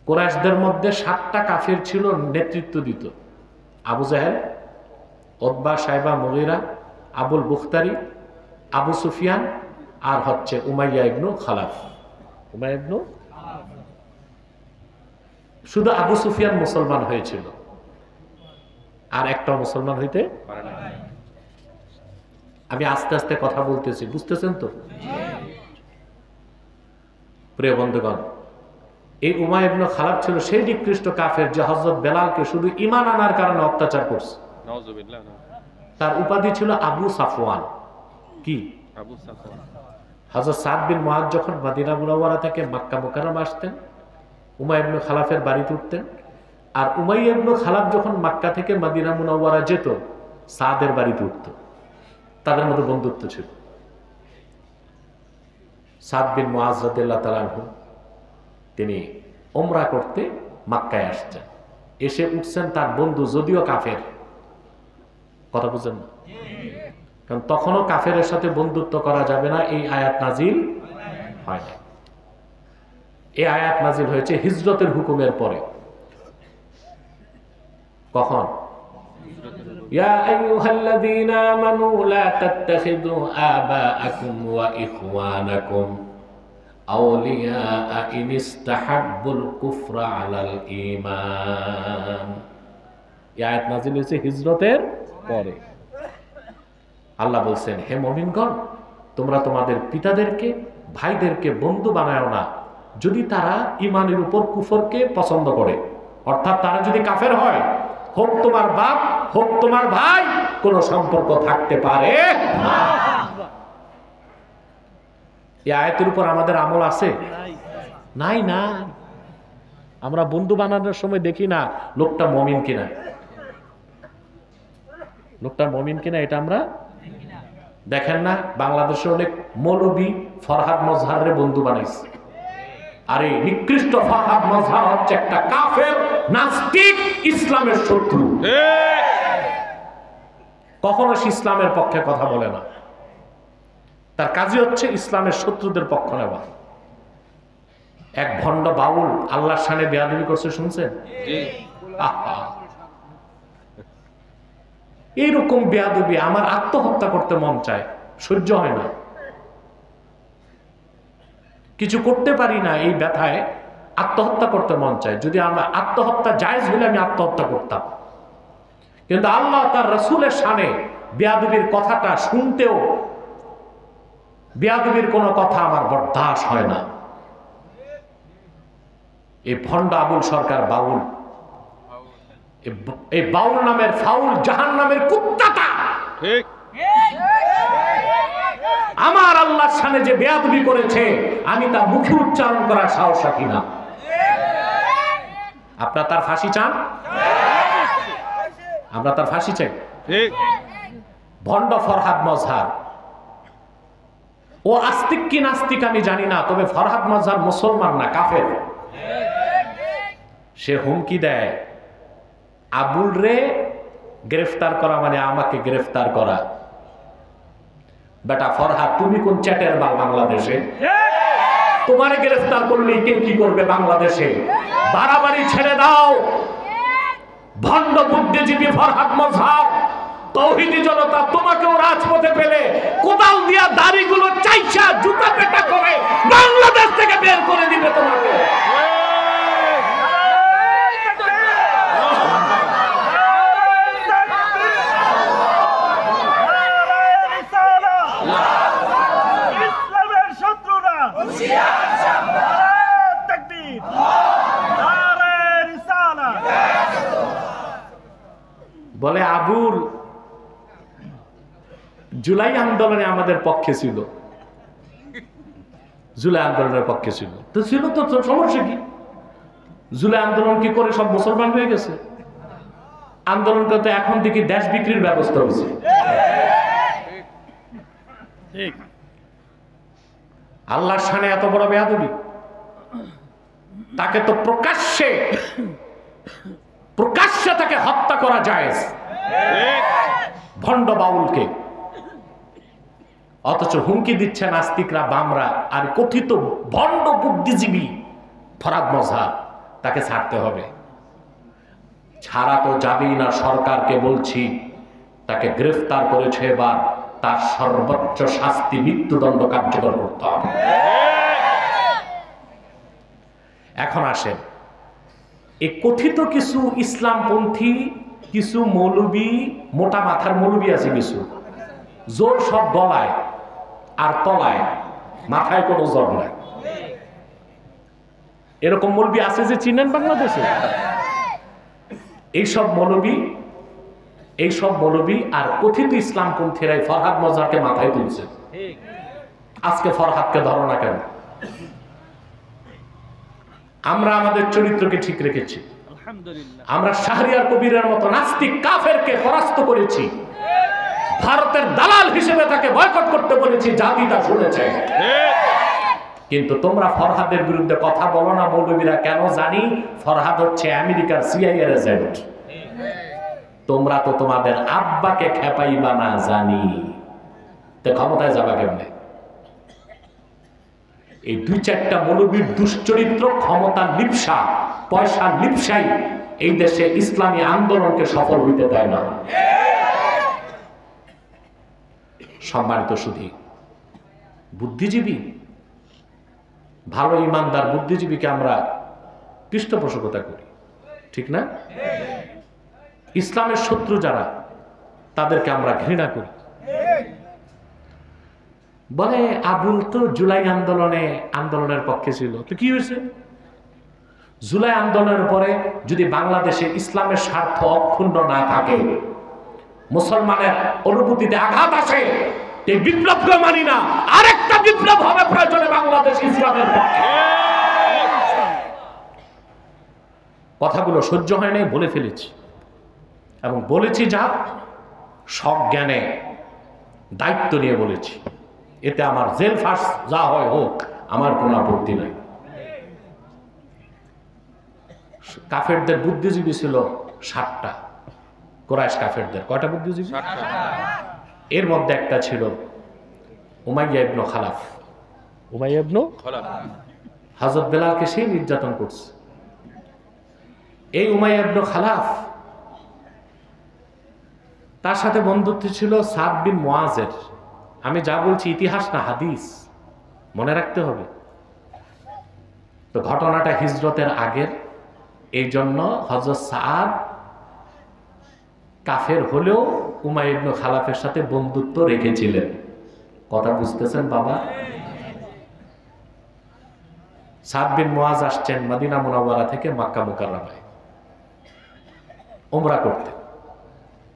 কুরাইশদের মধ্যে 7টা কাফের ছিল, নেতৃত্ব দিত। আবু জাহেল, উতবা, সাইবা, মুগীরা, আবুল বুখতারি, আবু সুফিয়ান আর হচ্ছে উমাইয়া ইবনে খালাফ। উমাইয়া ইবনে, শুধু আবু সুফিয়ান মুসলমান হয়েছিল, আর একটা মুসলমান হইতে পারে না। আমি আস্তে আস্তে কথা বলতেছি, বুঝতেছেন তো? প্রিয় বন্ধুগণ, এই উমাইয়া ইবনে খালাফ ছিল সেই নিকৃষ্ট কাফের যে হযরত বেলালকে শুধু ঈমান আনার কারণে অত্যাচার করছে। নাউযুবিল্লাহ। তার উপাধি ছিল আবু সাফওয়ান। কি? আবু সাফওয়ান। হযরত সাদ বিন মুআজ যখন মদিনা মুনাওয়ারা থেকে মক্কা মুকাররমা আসতেন, উমাইয়া ইবনে খালাফের বাড়িতে উঠতেন। আর উমাইয়া ইবনে খালাফ যখন মক্কা থেকে মদিনা মুনাওয়ারা যেত, সাদের বাড়িতে উঠত। তাদের মধ্যে বন্ধুত্ব ছিল। সাদ বিন মুআজ রাদিয়াল্লাহু তাআলা আনহু তিনি উমরা করতে মক্কায় আসছেন, এসে উঠছেন তার বন্ধু যদিও কাফের। কথা বুঝেন না? কারণ তখনও কাফেরের সাথে বন্ধুত্ব করা যাবে না, এই আয়াত নাজিল হয় না। এই আয়াত নাজিল হয়েছে হিজরতের হুকুমের পরে। কখন? ইয়া আইয়ুহাল্লাযীনা আমানু লা তাত্তাখিযু আবাআকুম ওয়া ইখওয়ানাকুম আউলিয়া ইন ইসতাহাব্বুল কুফরা আলাল ঈমান। এই আয়াত নাজিল হয়েছে হিজরতের পরে। আল্লাহ বলছেন, হে মুমিনগণ, তোমরা তোমাদের পিতাদেরকে, ভাইদেরকে বন্ধু বানায়ো না যদি তারা ঈমানের উপর কুফরকে পছন্দ করে। অর্থাৎ তারা যদি কাফের হয়, হোক তোমার বাপ হোক তোমার ভাই, কোনো সম্পর্ক থাকতে পারে না। এই আয়াতের উপর আমাদের আমল আছে? নাই না। আমরা বন্ধু বানানোর সময় দেখি না লোকটা মুমিন কিনা, লোকটা মুমিন কিনা এটা আমরা দেখেন না। বাংলাদেশে অনেক মৌলবী ফরহাদ মজহারের বন্ধু বানাইছে। আর এই নিকৃষ্ট ফরহাদ মজহার হচ্ছে একটা কাফের, নাস্তিক, ইসলামের শত্রু। কখনো সে ইসলামের পক্ষে কথা বলে না, তার কাজই হচ্ছে ইসলামের শত্রুদের পক্ষ নেওয়া। এক ভণ্ড বাউল আল্লাহর শানে বেয়াদবি করছে, শুনছেন? এইরকম বেয়াদবি আমার আত্মহত্যা করতে মন চায়, সহ্য হয় না, কিছু করতে পারি না, এই ব্যথায় আত্মহত্যা করতে মন চায়। যদি আমরা আত্মহত্যা জায়েজ হলে আমি আত্মহত্যা করতাম, কিন্তু আল্লাহ তার রাসূলের শানে বেয়াদবির কথাটা শুনতেও বেয়াদবির কোনো কথা আমার বরদাস্ত হয় না। এই ভণ্ড আবুল সরকার বাউল, এই বাউল নামের ফাউল জাহান্নামের কুত্তাটা ঠিক আমার আল্লাহর সামনে যে বেয়াদবি করেছে, আমি তা মুখে উচ্চারণ করার সাহস রাখি না। আপনারা তার ফাঁসি চান? আমরা তার ফাঁসি চাই। ঠিক। ভণ্ড ফরহাদ মজহার, ও আস্তিক কি নাস্তিক আমি জানি না, তবে ফরহাদ মজহার মুসলমান না, কাফের। সে হুমকি দেয়, আবুল রে গ্রেফতার করা মানে আমাকে গ্রেফতার করা। বেটা ফরহাদ, তুমি কোন চ্যাটের বাল বাংলাদেশে? তোমারে গ্রেফতার করলে কে কি করবে বাংলাদেশে? বাড়াবাড়ি ছেড়ে দাও। ভণ্ড বুদ্ধিজীবী ফরহাদ মজহার, তৌহিদি জনতা তোমাকেও রাজপথে পেলে কোদাল দিয়া দাড়িগুলো চাইছা জুতা পেটা করে বাংলাদেশ থেকে বের করে দিবে তোমাকে। বলে আবুল, জুলাই আন্দোলনে আমাদের পক্ষে ছিল, জুলাই আন্দোলনের পক্ষে ছিল, তো ছিল তো সমস্যা কি? জুলাই আন্দোলন কি করে সব মুসলমান হয়ে গেছে? আন্দোলন করতে এখন থেকে দেশ বিক্রির ব্যবস্থা হয়েছে। আল্লাহর শানে এত বড় বেয়াদবি, তাকে তো প্রকাশ্যে তাকে হত্যা করা যায়, ভণ্ড বাউলকে। অথচ হুমকি দিচ্ছে নাস্তিকরা, বামরা আর কথিত ভণ্ড বুদ্ধিজীবী ফরহাদ মজহার, তাকে ছাড়তে হবে। ছাড়া তো যাবেই না, সরকারকে বলছি তাকে গ্রেফতার করেছে, এবার তার সর্বোচ্চ শাস্তি মৃত্যুদণ্ড কার্যকর করতে হবে। এখন আসেন, এই কথিত কিছু ইসলামপন্থী কিছু মৌলবী, মোটা মাথার মৌলবী আছে কিছু, জোর সব গলায় আর তলায়, মাথায় কোনো জোর নাই, এরকম মৌলবী আছে যে চিনেন বাংলাদেশে। এইসব মৌলবী আর কথিত ইসলামপন্থীরাই ফরহাদ মজহারকে মাথায় তুলছে। আজকে ফরহাদকে ধরো না কেন? আমরা আমাদের চরিত্রকে ঠিক রেখেছি, আমরা শাহরিয়ার কবিরের মতো নাস্তিক কাফেরকে পরাস্ত করেছি, ভারতের দালাল হিসেবে তাকে বয়কট করতে বলেছি, জাতিটা শুনেছে। কিন্তু তোমরা ফরহাদের বিরুদ্ধে কথা বলো না মৌলবীরা, কেন জানি? ফরহাদ হচ্ছে আমেরিকার CIA এজেন্ট। তোমরা তো তোমাদের আব্বাকে খেপাইবা না জানি, তো ক্ষমতায় যাবা কেমনে? এই দুই চারটা মৌলবীর দুশ্চরিত্র, ক্ষমতা লিপ্সা, পয়সা লিপ্সাই এই দেশে ইসলামী আন্দোলনকে সফল হইতে দেয় না। সম্মানিত শুধু বুদ্ধিজীবী, ভালো ইমানদার বুদ্ধিজীবীকে আমরা পৃষ্ঠপোষকতা করি, ঠিক না? ইসলামের শত্রু যারা, তাদেরকে আমরা ঘৃণা করি। বলে আবুল তো জুলাই আন্দোলনের পক্ষে ছিল, তো কি হয়েছে? জুলাই আন্দোলনের পরে যদি বাংলাদেশে ইসলামের স্বার্থ অক্ষুণ্ণ না থাকে, মুসলমানের অনুভূতিতে আঘাত আসে, এই বিপ্লবকে মানি না, আরেকটা বিপ্লব হবে প্রয়োজনে বাংলাদেশ ইসলামের পক্ষে। কথাগুলো সহ্য হয় নাই, বলে ফেলেছি, এবং বলেছি যা সজ্ঞানে দায়িত্ব নিয়ে বলেছি। এতে আমার জেল ফাঁস যা হয় হোক, আমার কোনো আপত্তি নাই। কাফেরদের বুদ্ধিজীবী ছিল 60টা, কুরাইশ কাফেরদের কয়টা বুদ্ধিজীবী? এর মধ্যে একটা ছিল উমাইয়া ইবনে খালাফ। উমাইয়া ইবনে খালাফ হযরত বেলালকে সেই নির্যাতন করছে। এই উমাইয়া ইবনে খালাফ, তার সাথে বন্ধুত্ব ছিল সাদ বিন মুআজের। আমি যা বলছি ইতিহাস না হাদিস, মনে রাখতে হবে। তো ঘটনাটা হিজরতের আগের, এই জন্য হযরত সাদ কাফের হলেও উমাইয়া ইবনে খালাফের সাথে বন্ধুত্ব রেখেছিলেন। কথা বুঝতেছেন বাবা? সাদ বিন মুআজ আসছেন মদিনা মুনাওয়ারা থেকে মক্কা মুকাররমায় উমরা করতে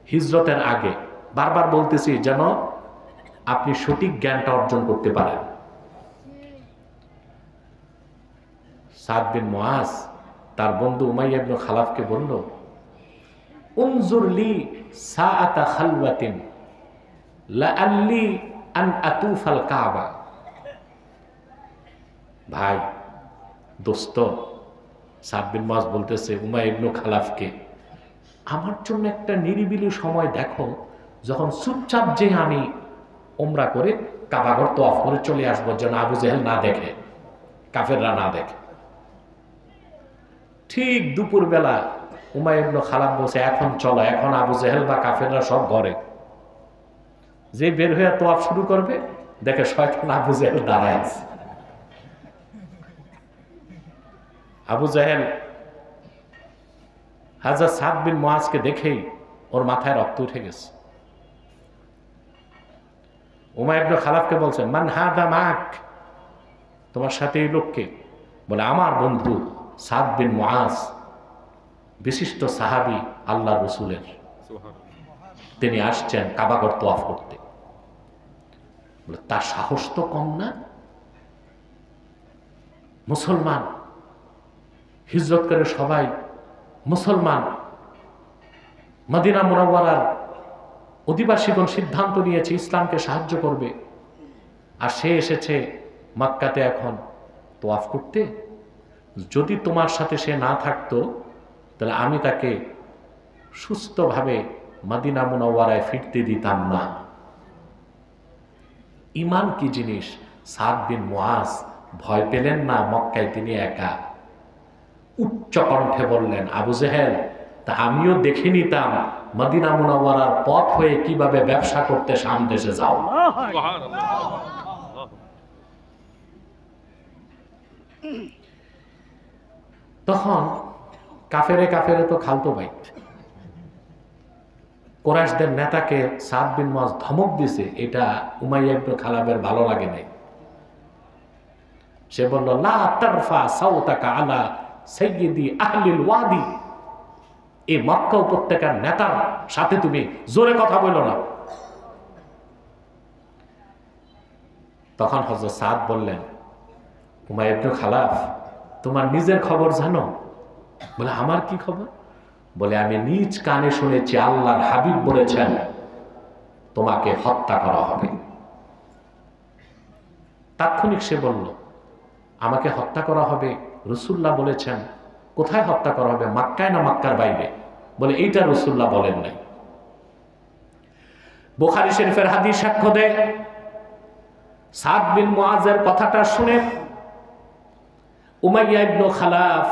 হিজরতের আগে। বারবার বলতেছি যেন আপনি সঠিক জ্ঞানটা অর্জন করতে পারেন। সাদ বিন মুআজ তার বন্ধু উমাইয়া ইবনে খালাফকে বলল, উনজুর লি সাআতা খালওয়াতিন লাআল্লি আন আতুফাল কাবা। ভাই, দোস্ত, সাদ বিন মুআজ বলতেছে উমাইয়া ইবনে খালাফকে, আমার জন্য একটা নিরিবিলি সময় দেখো, যখন চুপচাপ যে আমি উমরা করে কাবাঘর তওয়াফ করে চলে আসবো, যেন আবু জেহেল না দেখে, কাফেররা না দেখে। ঠিক দুপুর বেলা উমাইয়া ইবনে খালাফ বলছে, এখন চলো, এখন আবু জেহেল বা কাফেররা সব ঘরে। যে বের হয়ে তওয়াফ শুরু করবে, দেখে শয়তান আবু জেহেল দাঁড়ায় আছে। আবু জেহেল হযরত সাদ বিন মুআজকে দেখেই ওর মাথায় রক্ত উঠে গেছে। উমাইয়া ইবনে খালাফকে বলছেন, মান হাদা মাক, তোমার সাথে এই লোককে? বলে আমার বন্ধু সাদ বিন মুআজ, বিশিষ্ট সাহাবী আল্লাহ রসুলের। তিনি আসছেন কাবাঘর তওয়াফ করতে। বলে তার সাহস তো কম না। মুসলমান, হিজরত করে সবাই মুসলমান, মদিনা মুনাওয়ারার অধিবাসীগণ সিদ্ধান্ত নিয়েছে ইসলামকে সাহায্য করবে, আর সে এসেছে মক্কাতে এখন তোয়াফ করতে। যদি তোমার সাথে সে না থাকতো তাহলে আমি তাকে সুস্থভাবে মদিনা মুনাওয়ারায় ফিরতে দিতাম না। ঈমান কি জিনিস সাদ বিন মুআজ ভয় পেলেন না। মক্কায় তিনি একা, উচ্চ কণ্ঠে বললেন, আবু জেহেল, তা আমিও দেখে নিতাম মদিনা মুনাওয়ারার পথ হয়ে কিভাবে ব্যবসা করতে শাম দেশে যাও। তখন কাফেরে তো খালতো ভাই, কুরাইশদের নেতাকে সাদ বিন মুআজ ধমক দিছে, এটা উমাইয়া ইবনে খালাবের ভালো লাগে নাই। সে বলল, লা তারফা সাওতাকা আলা সাইয়্যিদি আহলিল ওয়াদি, এই মক্কা উপত্যকার নেতার সাথে তুমি জোরে কথা বলো না। তখন হযরত সাদ বললেন, উমাইয়া ইবনে খালাব, তোমার নিজের খবর জানো? বলে, আমার কি খবর? বলে, আমি নিজ কানে শুনেছি আল্লাহর হাবিব বলেছেন তোমাকে হত্যা করা হবে। তাৎক্ষণিক সে বলল, আমাকে হত্যা করা হবে? রাসূলুল্লাহ বলেছেন। কোথায় হত্যা করা হবে, মক্কায় না মক্কার বাইরে? বলে, এইটা রাসূলুল্লাহ বলেন নাই। বুখারী শরীফের হাদিস সাক্ষ্য দেয়, সাদ বিন মুআজের কথাটা শুনে উমাইয়া ইবনে খালাফ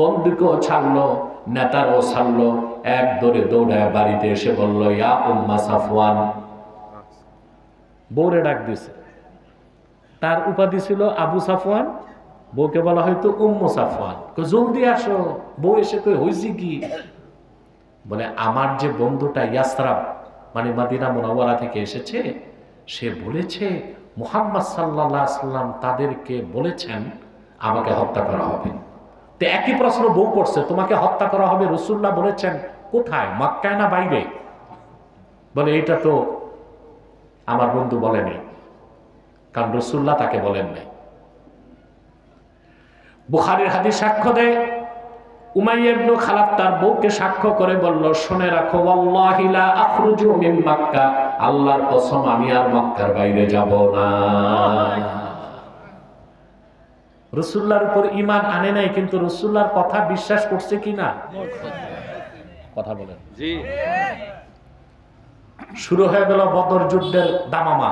বন্দুকও ছাড়লো, নেতারও ছাড়লো, এক দৌড়ে দৌড়ায় বাড়িতে এসে বলল, ইয়া উম্মা সাফওয়ান। বউরে ডাক দিছে, তার উপাধি ছিল আবু সাফওয়ান, বউকে বলা হয়তো উম্মু সাফওয়ান। জলদি আসো। বউ এসে কই, হইছে কি? বলে, আমার যে বন্ধুটা ইয়াসরাব মানে মদিনা মুনাওয়ারা থেকে এসেছে, সে বলেছে মুহাম্মদ সাল্লাল্লাহু আলাইহি সাল্লাম তাদেরকে বলেছেন আমাকে হত্যা করা হবে। তো একই প্রশ্ন বউ করছে, তোমাকে হত্যা করা হবে রাসূলুল্লাহ বলেছেন, কোথায়, মক্কায় না বাইরে? বলে, এটা তো আমার বন্ধু বলেনি, কারণ রাসূলুল্লাহ তাকে বলেন নাই। বুখারীর হাদিস সাক্ষ্য দেয়, উমাইয়া ইবনে খালাব তার বউকে সাক্ষ্য করে বলল, শুনে রাখো, ওয়াল্লাহি লা আখরুজু মিন মক্কা, আল্লাহর কসম আমি আর মক্কার বাইরে যাব না। রাসূলুল্লাহর উপর ঈমান আনে নাই, কিন্তু রাসূলুল্লাহর কথা বিশ্বাস করছে কিনা? কথা বলেন। জি। শুরু হয়ে গেল বদর যুদ্ধের দামামা।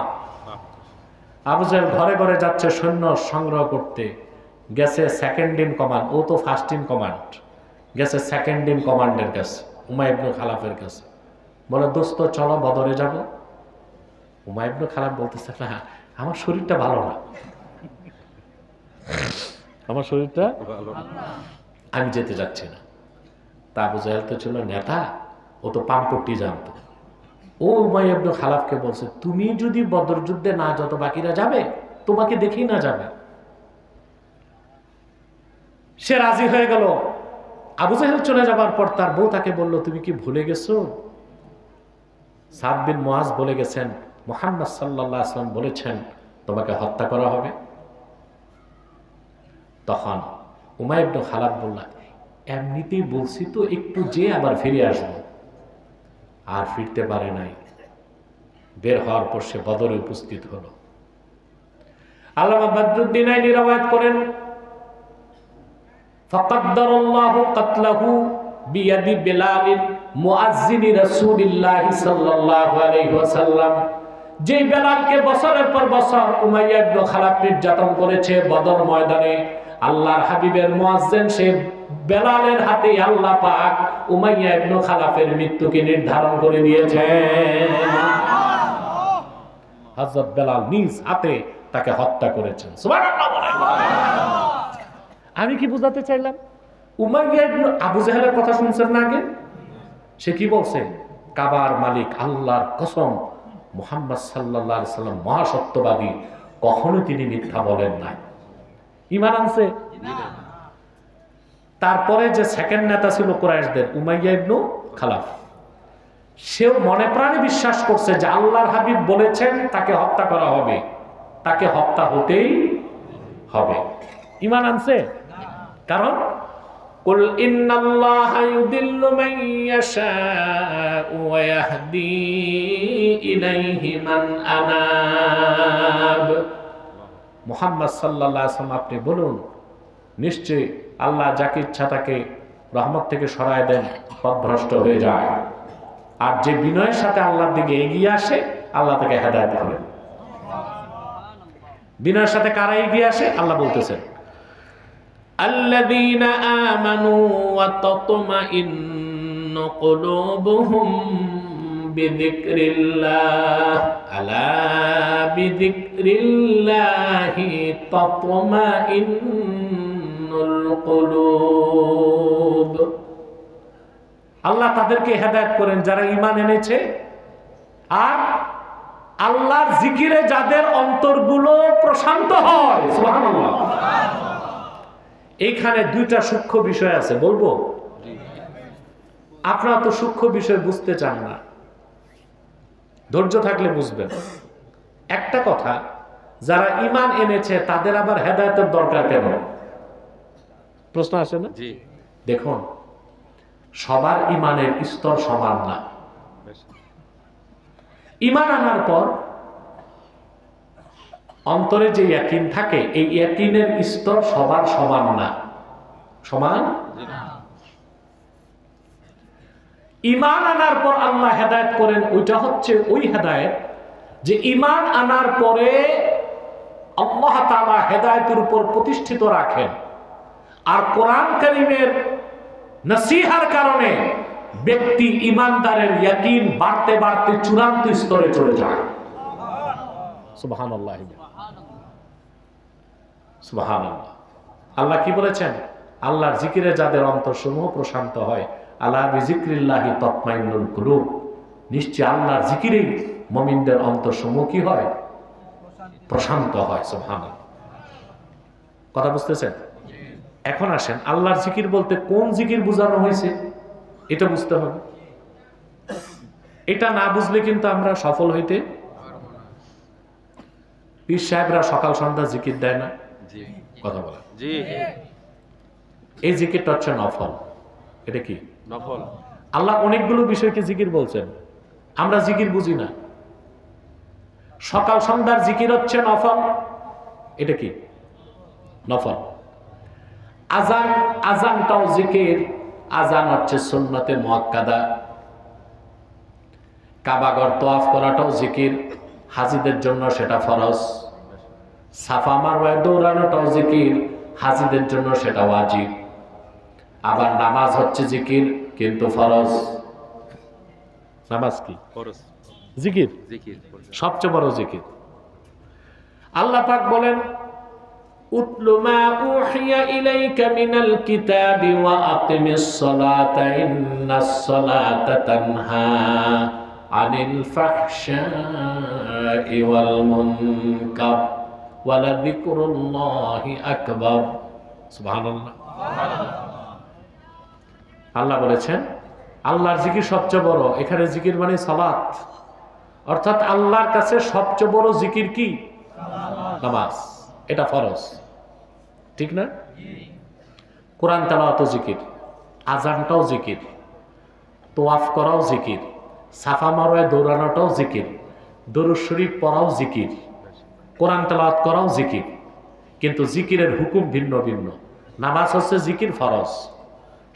আবু জেহেল ঘরে ঘরে যাচ্ছে সৈন্য সংগ্রহ করতে। গেছে সেকেন্ড ইন কমান্ড, ও তো ফার্স্ট ইন কমান্ড, গেছে সেকেন্ড ইন কমান্ডের কাছে, উমাইয়া ইবনে খালাফের কাছে। বলে, দোস্ত চলো বদরে যাব। উমাইয়া ইবনে খালাফ বলতেছে, না আমার শরীরটা ভালো না, আমার শরীরটা আমি যেতে যাচ্ছি না। তা আবু জেহেল তো ছিল নেতা, ও তো পাম্পট্টি জানতো। ও উমাইয়া ইবনে খালাফকে বলছে, তুমি যদি বদর যুদ্ধে না যত বাকিরা যাবে, তোমাকে দেখেই না যাবে। সে রাজি হয়ে গেল। আবু জেহেল চলে যাবার পর তার বউ তাকে বলল, তুমি কি ভুলে গেছো? সাদ বিন মুআজ বলে গেছেন মুহাম্মদ সাল্লাল্লাহু আলাইহি ওয়াসাল্লাম বলেছেন তোমাকে হত্যা করা হবে। তখন উমাইয়া ইবনে খালাফ বলল, এমনিতেই বলছি তো একটু যে আবার ফিরে আসবো। আর ফিরতে পারে নাই। বের হওয়ার পর সে বদরে উপস্থিত হলো। আল্লামা বদরুদ্দীন আইনী রওয়ায়াত করেন, ফাকাদ্দারাল্লাহু কাতলাহু বিয়াদি বিলাল মুআজ্জিন রাসূলিল্লাহ সাল্লাল্লাহু আলাইহি ওয়াসাল্লাম। যে বেলালকে বছরের পর বছর উমাইয়া ইবনে খালাফ নির্যাতন করেছে, বদর ময়দানে আল্লাহর হাবিবের মুয়াজ্জিন সে বেলালের হাতে আল্লাহ পাক উমাইয়া ইবনে খালাফের মৃত্যুকে নির্ধারণ করে দিয়েছেন। হযরত বেলাল নিজ হাতে তাকে হত্যা করেছেন। সুবহানাল্লাহ বলেন। আমি কি বুঝাতে চাইলাম, উমাইয়া ইবনে আবু জেহেলের কথা শুনছেন না আগে? সে কি বলছে? কাবার মালিক আল্লাহর কসম মুহাম্মদ সাল্লাল্লাহু আলাইহি সাল্লাম মহাসত্যবাদী, কখনো তিনি মিথ্যা বলেন নাই। ঈমান আনছে। তারপরে যে সেকেন্ড নেতা ছিল কুরাইশদের, উমাইয়া ইবনে খালাফ, সেও মনে প্রাণে বিশ্বাস করছে যে আল্লাহর হাবিব বলেছেন তাকে হত্যা করা হবে, তাকে হত্যা হতেই হবে। ঈমান আনছে? কারণ কুল ইন্নাল্লাহা ইউদিল্লু মান ইয়াশাউ ওয়া ইয়াহদি ইলাইহি মান আনাব। মুহাম্মদ সাল্লাল্লাহু আলাইহি ওয়াসাল্লাম আপনি বলুন, নিশ্চয়ই আল্লাহ যাকে ইচ্ছা তাকে রহমত থেকে সরায় দেন, পথভ্রষ্ট হয়ে যায়। আর যে বিনয়ের সাথে আল্লাহর দিকে এগিয়ে আসে আল্লাহ তাকে হেদায়েত করেন। বিনয়ের সাথে কারা এগিয়ে আসে? আল্লাহ বলতেছেন আল্লাযীনা আমানু ওয়া তাতমাইন্নু কুলুবুহুম বিযিকরিল্লাহ আলা বিযিকরিল্লাহি তাতমাইন্নুল কুলুব। আল্লাহ তাদেরকে হেদায়েত করেন যারা ঈমান এনেছে আর আল্লাহর জিকিরে যাদের অন্তরগুলো প্রশান্ত হয়। সুবহানাল্লাহ। এইখানে দুইটা সূক্ষ্ম বিষয় আছে, বলবো? আপনারা তো সূক্ষ্ম বিষয় বুঝতে চান না, ধৈর্য থাকলে বুঝবেন। একটা কথা, যারা ঈমান এনেছে তাদের আবার হেদায়েতের দরকার কেন? প্রশ্ন আসে না? দেখুন, সবার ঈমানের স্তর সমান না। ঈমান আনার পর অন্তরে যে ইয়াকিন থাকে, এই ইয়াকিনের স্তর সবার সমান না। সমান? ঈমান আনার পর আল্লাহ হেদায়েত করেন, ওইটা হচ্ছে ওই হেদায়েত যে ঈমান আনার পরে আল্লাহ তাআলা হেদায়েতের উপর প্রতিষ্ঠিত রাখেন। আর কোরআন কারীমের নসিহার কারণে ব্যক্তি ঈমানদারের ইয়াকিন বাড়তে বাড়তে চূড়ান্ত স্তরে চলে যায়। সুবহানাল্লাহ, সুবহানাল্লাহ। আল্লাহ কি বলেছেন? আল্লাহর জিকিরে যাদের অন্তরসমূহ প্রশান্ত হয়, আলা বিযিকরিল্লাহি তাতমাইন্নুল কুলুব, নিশ্চয় আল্লাহর জিকিরেই মুমিনদের অন্তরসমূহ কি হয়? প্রশান্ত হয়। সুবহানাল্লাহ। কথা বুঝতেছেন? এখন আসেন, আল্লাহর জিকির বলতে কোন জিকির বোঝানো হয়েছে এটা বুঝতে হবে। এটা না বুঝলে কিন্তু আমরা সফল হইতে। পীর সাহেবরা সকাল সন্ধ্যা জিকির দেয় না? কথা বলে। এই জিকিরটা হচ্ছে নফল। এটা কি নফল? আল্লাহ অনেকগুলো বিষয়কে জিকির বলছেন, আমরা জিকির বুঝি না। সকাল সন্ধ্যার জিকির হচ্ছে নফল। এটা কি নফল? আজান, আজানটাও জিকির। আজান হচ্ছে সুন্নতে মুআক্কাদা। কাবাগর তওয়াফ করাটাও জিকির, হাজীদের জন্য সেটা ফরজ। সাফা মারওয়ায় দৌড়ানোটাও জিকির, হাজীদের জন্য সেটা ওয়াজিব। আবার নামাজ হচ্ছে জিকির কিন্তু ফরজ। নামাজ কি? ফরজ। জিকির, সবচেয়ে বড় জিকির। আল্লাহ পাক বলেন উতলু মা উহিয়া ইলাইকা মিনাল কিতাবি ওয়া আকিমিস সালাতা ইন্নাস সালাতা তানহা আনিল ফাহশাই ওয়াল মুনকার ওয়া লাযিকরুল্লাহি আকবার। সুবহানাল্লাহ। আল্লাহ বলেছেন আল্লাহর জিকির সবচেয়ে বড়। এখানে জিকির মানে সালাত, অর্থাৎ আল্লাহর কাছে সবচেয়ে বড় জিকির কি? নামাজ। এটা ফরজ, ঠিক না? কোরআন তেলাওয়াতও জিকির, আজানটাও জিকির, তোয়াফ করাও জিকির, সাফা মারওয়ায় দৌড়ানোটাও জিকির, দরুদ শরীফ পড়াও জিকির, কোরআন তেলাওয়াত করাও জিকির। কিন্তু জিকিরের হুকুম ভিন্ন ভিন্ন। নামাজ হচ্ছে জিকির ফরজ,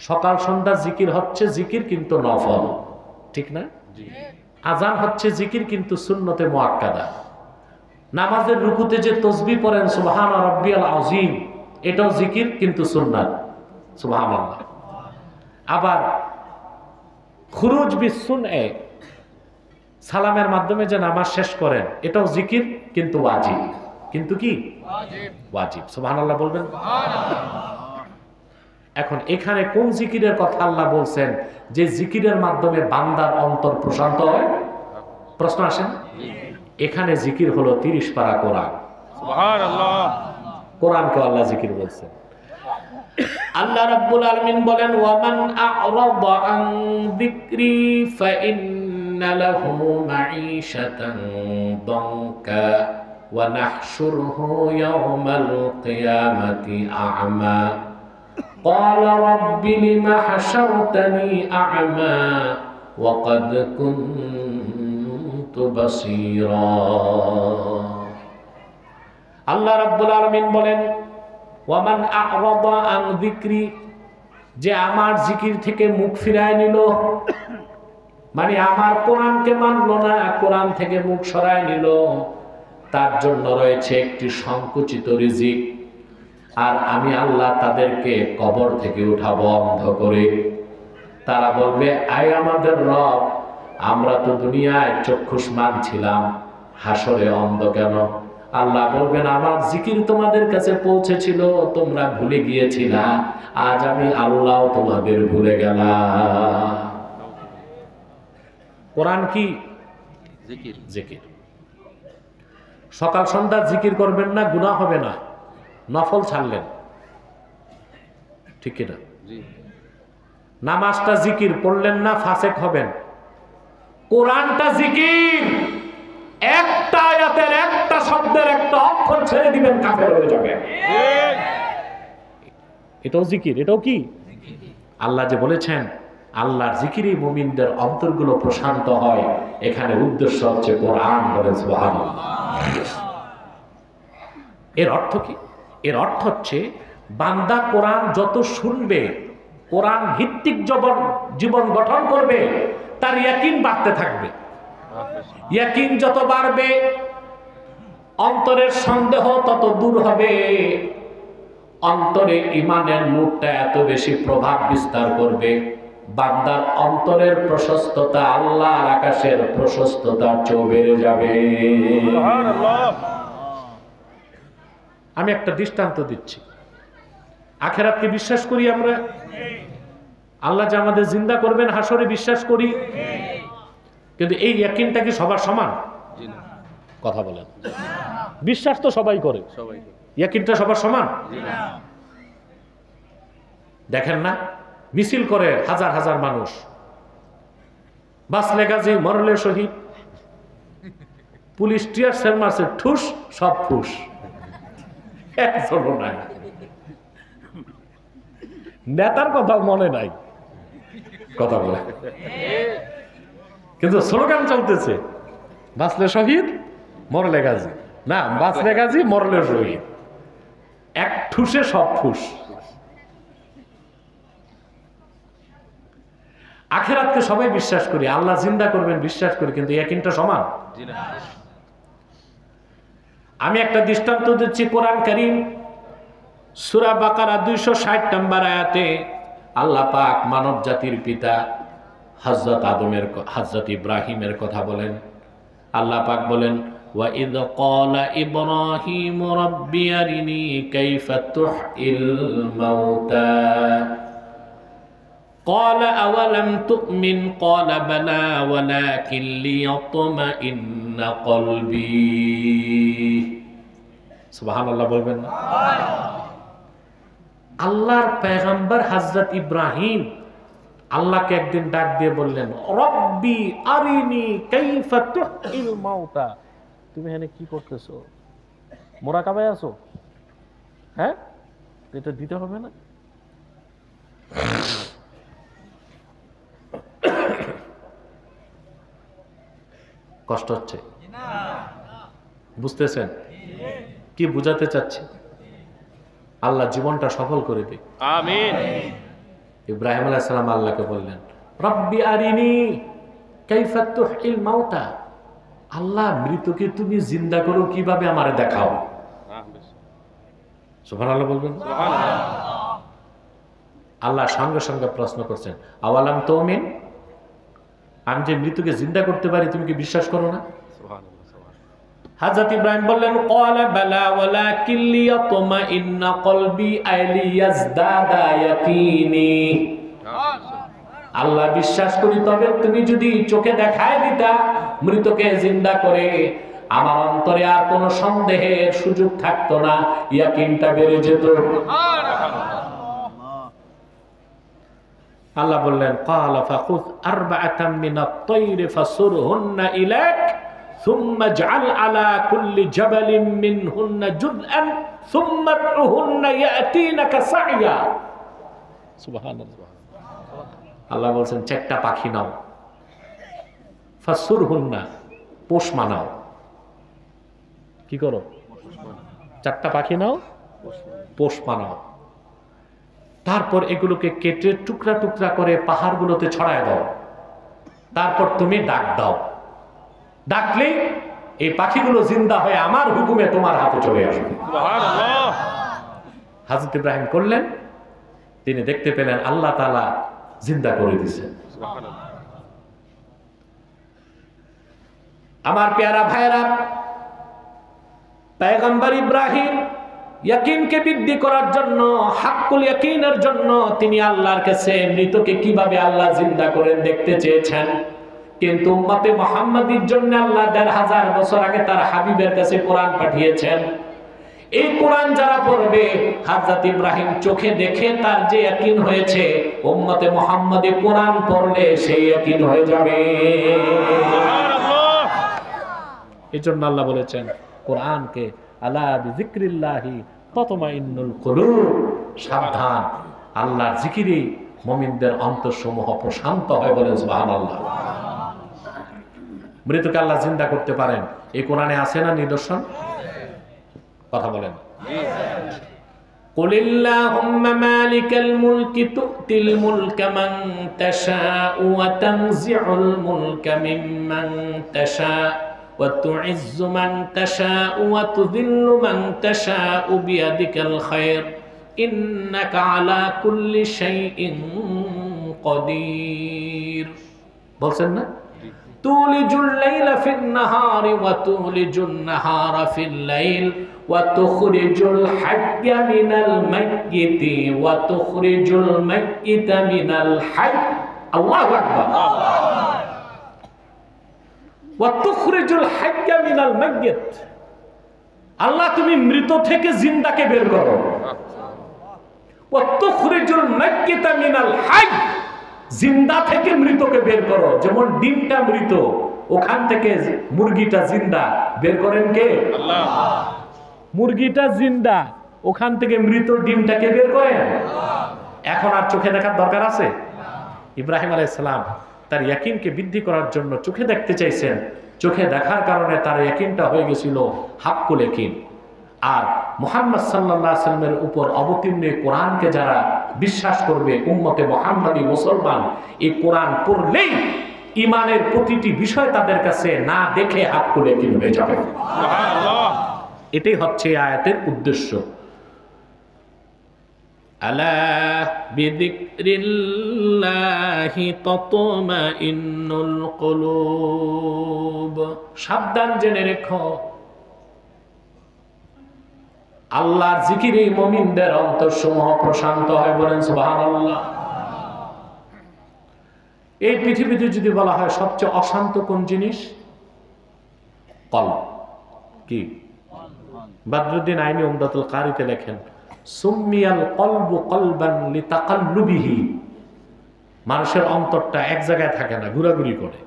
সকাল সন্ধ্যা জিকির হচ্ছে জিকির কিন্তু নফল, ঠিক না? আজান হচ্ছে জিকির কিন্তু সুন্নতে মুআক্কাদা। নামাজের রুকুতে যে তাসবিহ পড়েন সুবহানা রাব্বিয়াল আযীম, এটাও জিকির কিন্তু সুন্নাত। সুবহানাল্লাহ। আবার খুরুজ বিসুনএ, সালামের মাধ্যমে যে নামাজ শেষ করেন, এটাও জিকির কিন্তু ওয়াজিব। কিন্তু কি? ওয়াজিব। সুবহানাল্লাহ বলবেন। এখন এখানে কোন জিকিরের কথা আল্লাহ বলছেন যে জিকিরের মাধ্যমে বান্দার অন্তর প্রশান্ত হয়? প্রশ্ন আসেন। এখানে জিকির হলো 30 পারা কোরআন। সুবহানাল্লাহ। কোরআনকে আল্লাহ জিকির বলছেন। আল্লাহ রাব্বুল আলামিন বলেন ওয়া মান আ'রাদা আন যিকরি ফা লাহু মাঈশাতান দানকা ওয়া নাহশুরুহু ইয়াওমাল কিয়ামাতি আ'মা ক্বালা রাব্বি লিমা হাশারতানি আ'মা ওয়া ক্বাদ কুনতু বাসীরা। আল্লাহ রাব্বুল আলামিন বলেন, ওয়ামান আ'রাদা আন যিকরি, যে আমার জিকির থেকে মুখ ফিরায় নিল, মানে আমার কোরআনকে মানল না, কোরআন থেকে মুখ সরায় নিল, তার জন্য রয়েছে একটি সংকুচিত রিজিক। আর আমি আল্লাহ তাদেরকে কবর থেকে উঠাবো অন্ধ করে। তারা বলবে, আয় আমাদের রব, আমরা তো দুনিয়ায় চক্ষুষ্মান ছিলাম, হাসরে অন্ধ কেন? আল্লাহ বলবেন, আমার জিকির তোমাদের কাছে পৌঁছেছিল, তোমরা ভুলে গিয়েছিলা, আজ আমি আল্লাহ তোমাদের ভুলে গেলাম। কোরআন কি? জিকির। জিকির। সকাল সন্ধ্যা জিকির করবেন না, গুনাহ হবে না, নফল ছাড়লেন, ঠিক কিনা? জি। নামাজটা জিকির পড়লেন না, ফাসেক হবেন। কোরআনটা জিকির, একটা আয়াতের একটা শব্দের একটা অক্ষর ছেড়ে দিবেন, কাফের হয়ে যাবে। এটাও জিকির, এটাও কি? আল্লাহ যে বলেছেন আল্লাহর জিকিরে মুমিনদের অন্তরগুলো প্রশান্ত হয়, এখানে উদ্দেশ্য হচ্ছে কোরআন। বলেন সুবহানাল্লাহ। এর অর্থ কি? এর অর্থ হচ্ছে বান্দা কোরআন যত শুনবে, কোরআন ভিত্তিক জীবন গঠন করবে, তার ইয়াকিন বাড়তে থাকবে। ইয়াকিন যত বাড়বে, অন্তরের সন্দেহ তত দূর হবে। অন্তরে ঈমানের নূরটা এত বেশি প্রভাব বিস্তার করবে, বান্দার অন্তরের প্রশস্ততা আল্লাহর আকাশের প্রশস্ততার চেয়ে বেড়ে যাবে। আমি একটা দৃষ্টান্ত দিচ্ছি। আখিরাতকে বিশ্বাস করি আমরা, আল্লাহ যে আমাদের জিন্দা করবেন হাসরে বিশ্বাস করি, কিন্তু এই ইয়াকিনটা কি সবার সমান? জি না। কথা বলেন। বিশ্বাস তো সবাই করে, সবাই। ইয়াকিনটা সবার সমান? জি না। দেখেন না, মিছিল করে হাজার হাজার মানুষ, বাঁচলে গাজী মরলে শহীদ, পুলিশ টিয়ার সেল মারছে, ঠুস সব ফুস, একজনও নাই। নেতার কথা মনে নাই, কথা বলে, কিন্তু স্লোগান চলতেছে, বাঁচলে শহীদ মরলে গাজী, না বাঁচলে গাজী মরলে শহীদ, এক ঠুসে সব ফুস। আখিরাতকে সবাই বিশ্বাস করি, আল্লাহ জিন্দা করবেন বিশ্বাস করি, কিন্তু ইয়াকিনটা সমান? জি না। আমি একটা দৃষ্টান্ত দিচ্ছি। কোরআন কারীম সূরা বাকারা 260 নম্বর আয়াতে আল্লাহ পাক মানব জাতির পিতা হযরত ইব্রাহিমের কথা বলেন। আল্লাহ পাক বলেন, ওয়া ইয ক্বালা ইব্রাহিমু রাব্বি আরিনি কাইফা তুহইল মাউতা قال أولم تؤمن قال بلى ولكن ليطمئن قلبي। সুবহানাল্লাহ বলবেন না? আল্লাহর পয়গম্বর হযরত ইব্রাহিম আল্লাহকে একদিন ডাক দিয়ে বললেন, রব্বি আরিনি কাইফা তুহইল মাউতা। তুমি এখানে কি করতেছো? মুরাকাবায় আছো? হ্যাঁ, এটা দিতে হবে না? কষ্ট হচ্ছে? বুঝতেছেন কি বুঝাতে চাচ্ছি? আল্লাহ জীবনটা সফল করে দিক। আমিন। ইব্রাহিম আলাইহিস সালাম আল্লাহকে বললেন, রব্বি আরিনি কাইফা তুহইল মাউতা। আল্লাহ, মৃতকে তুমি জিন্দা করো কিভাবে আমারে দেখাও। সুবহানাল্লাহ বলবেন। আল্লাহ সঙ্গে সঙ্গে প্রশ্ন করছেন, আওয়ালাম তুমিন, আমি যে মৃতকে জিন্দা করতে পারি তুমি কি বিশ্বাস করো না? হযরত ইব্রাহিম বললেন, ক্বালা বালা ওয়ালাকিন লিয়াতমাইন্না কলবি আইলিয়াজদাদা ইয়াকিনি। আল্লাহ, বিশ্বাস করি, তবে তুমি যদি চোখে দেখায় দিতা মৃতকে জিন্দা করে, আমার অন্তরে আর কোনো সন্দেহের সুযোগ থাকতো না, ইয়াকিনটা বেড়ে যেত। আল্লাহ বললেন ক্বালা ফাখুয আরবাআতাম মিনাত তায়রি ফাসুরহুন্না ইলাক সুম্মা ইজআল আলা কুল্লি জাবালিন মিনহুন্না জুযআন সুম্মা আদউহুন্না ইয়াতিনাকা সা'য়া। সুবহানাল্লাহ। আল্লাহ বলছেন চারটা পাখি নাও, ফাসুরহুন্না পোষ মানাও। কি করো? চারটা পাখি নাও, পোষ মানাও। তারপর এগুলোকে কেটে টুকরা টুকরা করে পাহাড়গুলোতে ছড়ায় দাও। তারপর তুমি ডাক দাও, ডাকলে এই পাখিগুলো জিন্দা হয়ে আমার হুকুমে তোমার হাতে চলে আসবে। হযরত ইব্রাহিম করলেন, তিনি দেখতে পেলেন আল্লাহ তাআলা জিন্দা করে দিয়েছেন। আমার পেয়ারা ভাইরা, পয়গম্বর ইব্রাহিম ইয়াকিনকে বৃদ্ধি করার জন্য, হাক্কুল ইয়াকিনের জন্য তিনি আল্লাহর কাছে মৃতকে কিভাবে আল্লাহ জিন্দা করেন দেখতে চেয়েছেন। কিন্তু উম্মতে মুহাম্মাদীর জন্য আল্লাহ ১৫০০ বছর আগে তার হাবিবের কাছে কোরআন পাঠিয়েছেন। এই কোরআন যারা পড়বে, হযরত ইব্রাহিম চোখে দেখে তার যে ইয়াকিন হয়েছে, উম্মতে মুহাম্মাদী কোরআন পড়লে সেই ইয়াকিন হয়ে যাবে। এজন্য আল্লাহ বলেছেন কোরআনকে আলা বিযিকরিল্লাহি তাতমাইন্নুল কুলুব, সাবধান, আল্লাহর জিকিরে মুমিনদের অন্তরসমূহ প্রশান্ত হয়। বলেন সুবহানাল্লাহ। মৃতকে আল্লাহ জিন্দা করতে পারেন, এই কোরআনে আছে না নিদর্শন? কথা বলেন। কুলিল্লাহুম্মা মালিকাল মুলকি তু'তিল মুলকা মান তাশাউ ওয়া তানজিউল মুলকা মিম্মান তাশাউ وتعز من تشاء وتذل من تشاء بيدك الخير إنك على كل شيء قدير। বলছেন না, তুলিজুল লাইলা ফিন নাহারি ওয়া তুলিজুন নাহারা ফিল লাইল ওয়া তুখরিজুল হাইয়্যা মিনাল মাইয়্যিতি ওয়া তুখরিজুল মাইয়্যিতা মিনাল হাইয়্য। আল্লাহু আকবার। আল্লাহ তুমি মৃত থেকে জিন্দাকে বের করো। জিন্দা থেকে মৃতকে বের করো। যেমন ডিমটা মৃত, ওখান থেকে মুরগিটা জিন্দা বের করেন কে? আল্লাহ। মুরগিটা জিন্দা, ওখান থেকে মৃত ডিমটাকে বের করেন। এখন আর চোখে দেখার দরকার আছে? ইব্রাহিম আলাইহিস সালাম তার ইয়াকিনকে বৃদ্ধি করার জন্য চোখে দেখতে চাইছেন। চোখে দেখার কারণে তার ইয়াকিনটা হয়ে গেছিল হাক্কুল ইয়াকিন। আর মুহাম্মদ সাল্লাল্লাহু আলাইহি ওয়াসাল্লামের উপর অবতীর্ণ কোরআনকে যারা বিশ্বাস করবে, উম্মতে মুহাম্মাদি মুসলমান, এই কোরআন পড়লেই ঈমানের প্রতিটি বিষয় তাদের কাছে না দেখে হাক্কুল ইয়াকিন হয়ে যাবে। সুবহানাল্লাহ। এটাই হচ্ছে এই আয়াতের উদ্দেশ্য। আলা বিযিকরিল্লাহি তাতমাইন্নুল কুলুব। সাবধান, জেনে রেখো আল্লাহর জিকিরে মুমিনদের অন্তরসমূহ প্রশান্ত হয়। বলেন সুবহানাল্লাহ। এই পৃথিবীতে যদি বলা হয় সবচেয়ে অশান্ত কোন জিনিস, কলব। কি? বদরুদ্দীন আইনি উমদাতুল কারিতে লেখেন, সুম্মিয়াল কলবু কলবান লিতাকাল্লুবিহি। মানুষের অন্তরটা এক জায়গায় থাকে না, ঘোরাঘুরি করে,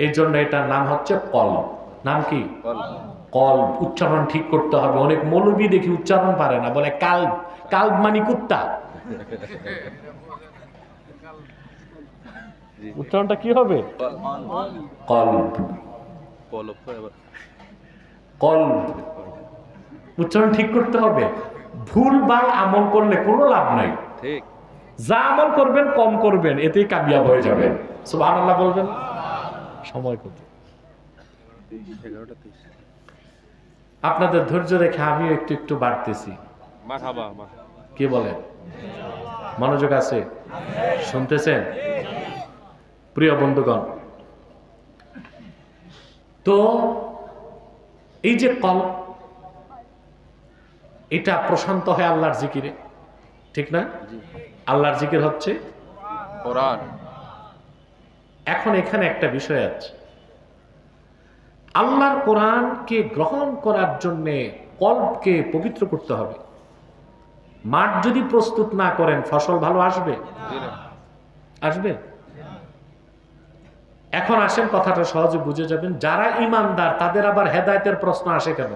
এই জন্য এটার নাম হচ্ছে কলব। নাম কি? কলব। উচ্চারণ ঠিক করতে হবে। অনেক মৌলবী দেখি উচ্চারণ পারে না, বলে কালব। কালব মানে কুত্তা। উচ্চারণটা কি হবে? কলব। কলব। উচ্চারণ ঠিক করতে হবে। ভুল ভাল আমল করলে কোনো লাভ নাই। ঠিক। যা আমল করবেন কম করবেন, এতেই কামিয়াব হয়ে যাবেন। সুবহানাল্লাহ বলবেন। সময় কত? আপনাদের ধৈর্য রেখে আমিও একটু একটু বাড়তেছি। কি বলেন? মনোযোগ আছে? শুনতেছেন? প্রিয় বন্ধুগণ, তো এই যে কলব, এটা প্রশান্ত হয় আল্লাহর জিকিরে, ঠিক না? আল্লাহর জিকির হচ্ছে কোরআন। এখন এখানে একটা বিষয় আছে, আল্লাহর কোরআনকে গ্রহণ করার জন্য কলবকে পবিত্র করতে হবে। মাঠ যদি প্রস্তুত না করেন ফসল ভালো আসবে? আসবে? এখন আসেন, কথাটা সহজে বুঝে যাবেন। যারা ইমানদার তাদের আবার হেদায়েতের প্রশ্ন আসে কেন?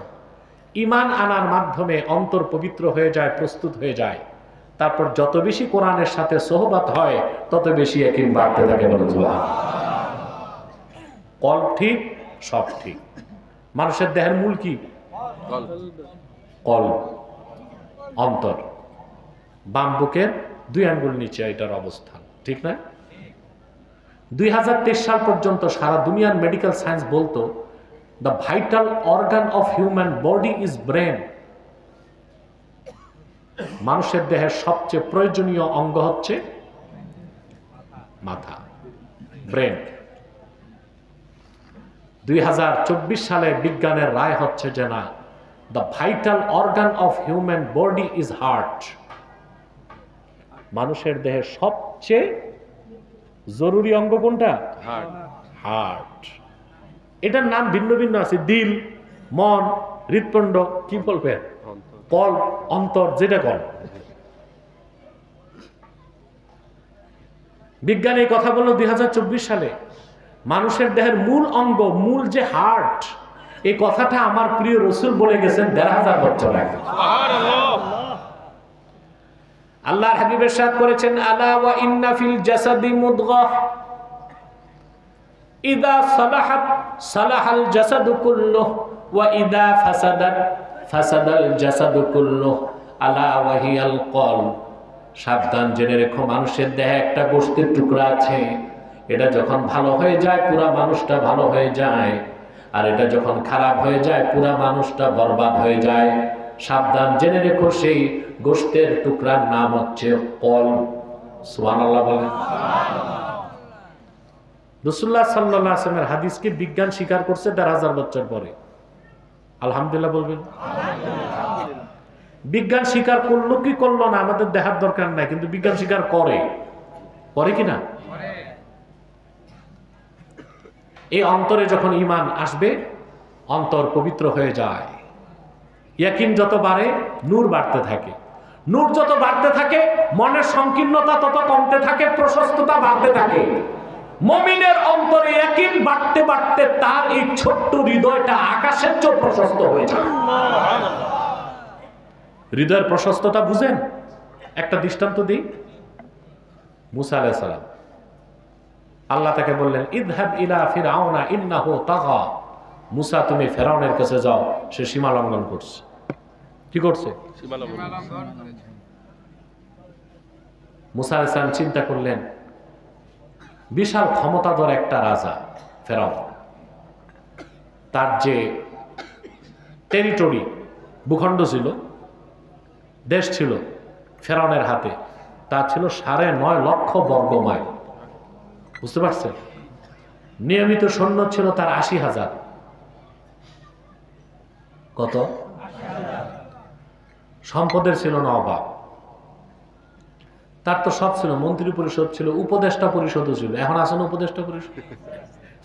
ইমান আনার মাধ্যমে অন্তর পবিত্র হয়ে যায়, প্রস্তুত হয়ে যায়। তারপর যত বেশি কোরআনের সাথে সোহবত হয় তত বেশি ইয়াকিন বাড়তে থাকে। কল ঠিক, সব ঠিক। মানুষের দেহের মূল কি? কল, অন্তর। বাম বুকের 2 আঙ্গুল নিচে এটার অবস্থান, ঠিক না? 2023 সাল পর্যন্ত সারা দুনিয়ার মেডিকেল সায়েন্স বলতো the vital organ of human body is brain. মানুষের দেহের সবচেয়ে প্রয়োজনীয় অঙ্গ হচ্ছে মাথা, ব্রেন। 2024 সালে বিজ্ঞানের রায় হচ্ছে যে না, the vital organ of human body is heart. মানুষের দেহের সবচেয়ে জরুরি অঙ্গ কোনটা? হার্ট। এটার নাম ভিন্ন ভিন্ন আছে, দিল, মন, হৃৎপিণ্ড, কি বলবেন, কল, অন্তর, যেটা কল। বিজ্ঞান এই কথা বলল 2024 সালে। মানুষের দেহের মূল অঙ্গ, মূল যে হার্ট, এই কথাটা আমার প্রিয় রসুল বলে গেছেন 1500 বছর আগে। আল্লাহর হাবিব ইরশাদ করেছেন, আলা ওয়া ইন্না ফিল জাসাদি মুদগাহ ইদা সালাহাত সালাহাল জাসাদু কুল্লুহু ওয়া ইদা ফাসাদাত ফাসাদাল জাসাদু কুল্লুহু আলা ওয়া হিয়াল কলব। সাবধান, জেনে রেখো, মানুষের দেহে একটা গোশতের টুকরা আছে, এটা যখন ভালো হয়ে যায় পুরা মানুষটা ভালো হয়ে যায়, আর এটা যখন খারাপ হয়ে যায় পুরা মানুষটা বরবাদ হয়ে যায়। সাবধান, জেনে রেখো, সেই গোশতের টুকরার নাম হচ্ছে কলব। সুবহানাল্লাহ বলেন। রাসূলুল্লাহ সাল্লাল্লাহু আলাইহি ওয়াসাল্লামের হাদিসকে বিজ্ঞান স্বীকার করছে 1500 বছর পরে। আলহামদুলিল্লাহ বলবেন। বিজ্ঞান স্বীকার করলো কি করলো না আমাদের দেখার দরকার নাই, কিন্তু বিজ্ঞান স্বীকার করে, করে কিনা? এই অন্তরে যখন ঈমান আসবে, অন্তর পবিত্র হয়ে যায়। ইয়াকিন যত বাড়ে নূর বাড়তে থাকে, নূর যত বাড়তে থাকে মনের সংকীর্ণতা তত কমতে থাকে, প্রশস্ততা বাড়তে থাকে। মুমিনের অন্তরে ইয়াকিন বাড়তে বাড়তে তার এই ছোট্ট হৃদয়টা আকাশের চেয়ে প্রশস্ত হয়ে যায়। হৃদয়ের প্রশস্ততা বুঝেন? একটা দৃষ্টান্ত দিই। মুসা আলাইহিস সালাম, আল্লাহ তাকে বললেন, ইযহাব ইলা ফিরআউনা ইন্নাহু তাগা। মুসা, তুমি ফেরাউনের কাছে যাও, সে সীমা লঙ্ঘন করছে। কি করছে? সীমা লঙ্ঘন। মুসা আলাইহিস সালাম চিন্তা করলেন, বিশাল ক্ষমতাধর একটা রাজা ফেরাউন, তার যে টেরিটরি, ভূখণ্ড ছিল, দেশ ছিল ফেরাউনের হাতে, তা ছিল 9.5 লক্ষ বর্গ মাইল। বুঝতে পারছেন? নিয়মিত সৈন্য ছিল তার 80,000। কত? সম্পদের ছিল না অভাব। তার তো সব ছিল, মন্ত্রী পরিষদ ছিল, উপদেষ্টা পরিষদও ছিল। এখন আছে না উপদেষ্টা পরিষদ?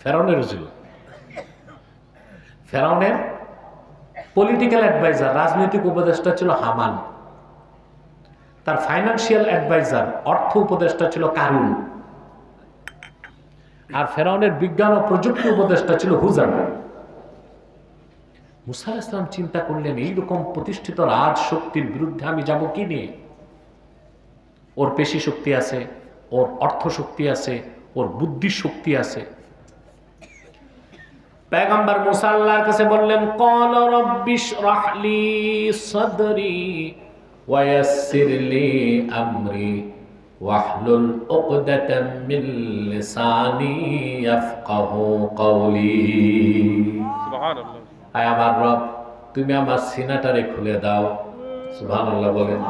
ফেরাউনেরও ছিল। ফেরাউনের পলিটিক্যাল অ্যাডভাইজার, রাজনৈতিক উপদেষ্টা ছিল হামান। তার ফাইন্যান্সিয়াল অ্যাডভাইজার, অর্থ উপদেষ্টা ছিল কারুন। আর ফেরাউনের বিজ্ঞান ও প্রযুক্তি উপদেষ্টা ছিল হুজাম। মুসা আলাইহিস সালাম চিন্তা করলেন, এইরকম প্রতিষ্ঠিত রাজ শক্তির বিরুদ্ধে আমি যাব কি নিয়ে? ওর পেশি শক্তি আছে, ওর অর্থ শক্তি আছে, ওর বুদ্ধি শক্তি আছে। পয়গম্বর মুসা আল্লাহর কাছে বললেন, ক্বালা রাব্বিশরাহ লি সাদরি ওয়া ইয়াসসির লি আমরি ওয়াহলুল উকদাতাম মিন লিসানি ইয়াফকাহু কওলি। সুবহানাল্লাহ। আয় আমার রব, তুমি আমার সিনাটারে খুলে দাও। সুবহানাল্লাহ বলেন।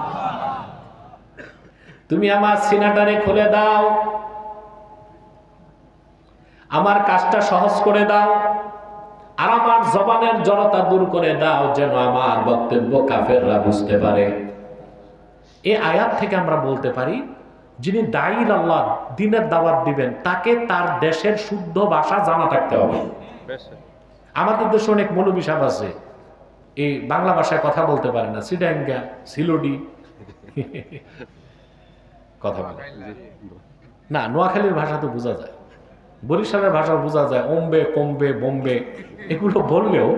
তুমি আমার সিনাটারে খুলে দাও, আমার কাজটা সহজ করে দাও, আর আমার জবানের জড়তা দূর করে দাও, যেন আমার বক্তব্য কাফেররা বুঝতে পারে। এই আয়াত থেকে আমরা বলতে পারি, যিনি দাঈল আল্লাহ, দ্বীনের দাওয়াত দিবেন, তাকে তার দেশের শুদ্ধ ভাষা জানা থাকতে হবে। আমাদের দেশে অনেক মৌলবী সাহেব আছে, এই বাংলা ভাষায় কথা বলতে পারে না, সিডাঙ্গা, সিলোডি কথা বলে। না, নোয়াখালীর ভাষা তো বোঝা যায়, বরিশালের ভাষা বোঝা যায়, ওম্বে কম্বে বোম্বে এগুলো বললেও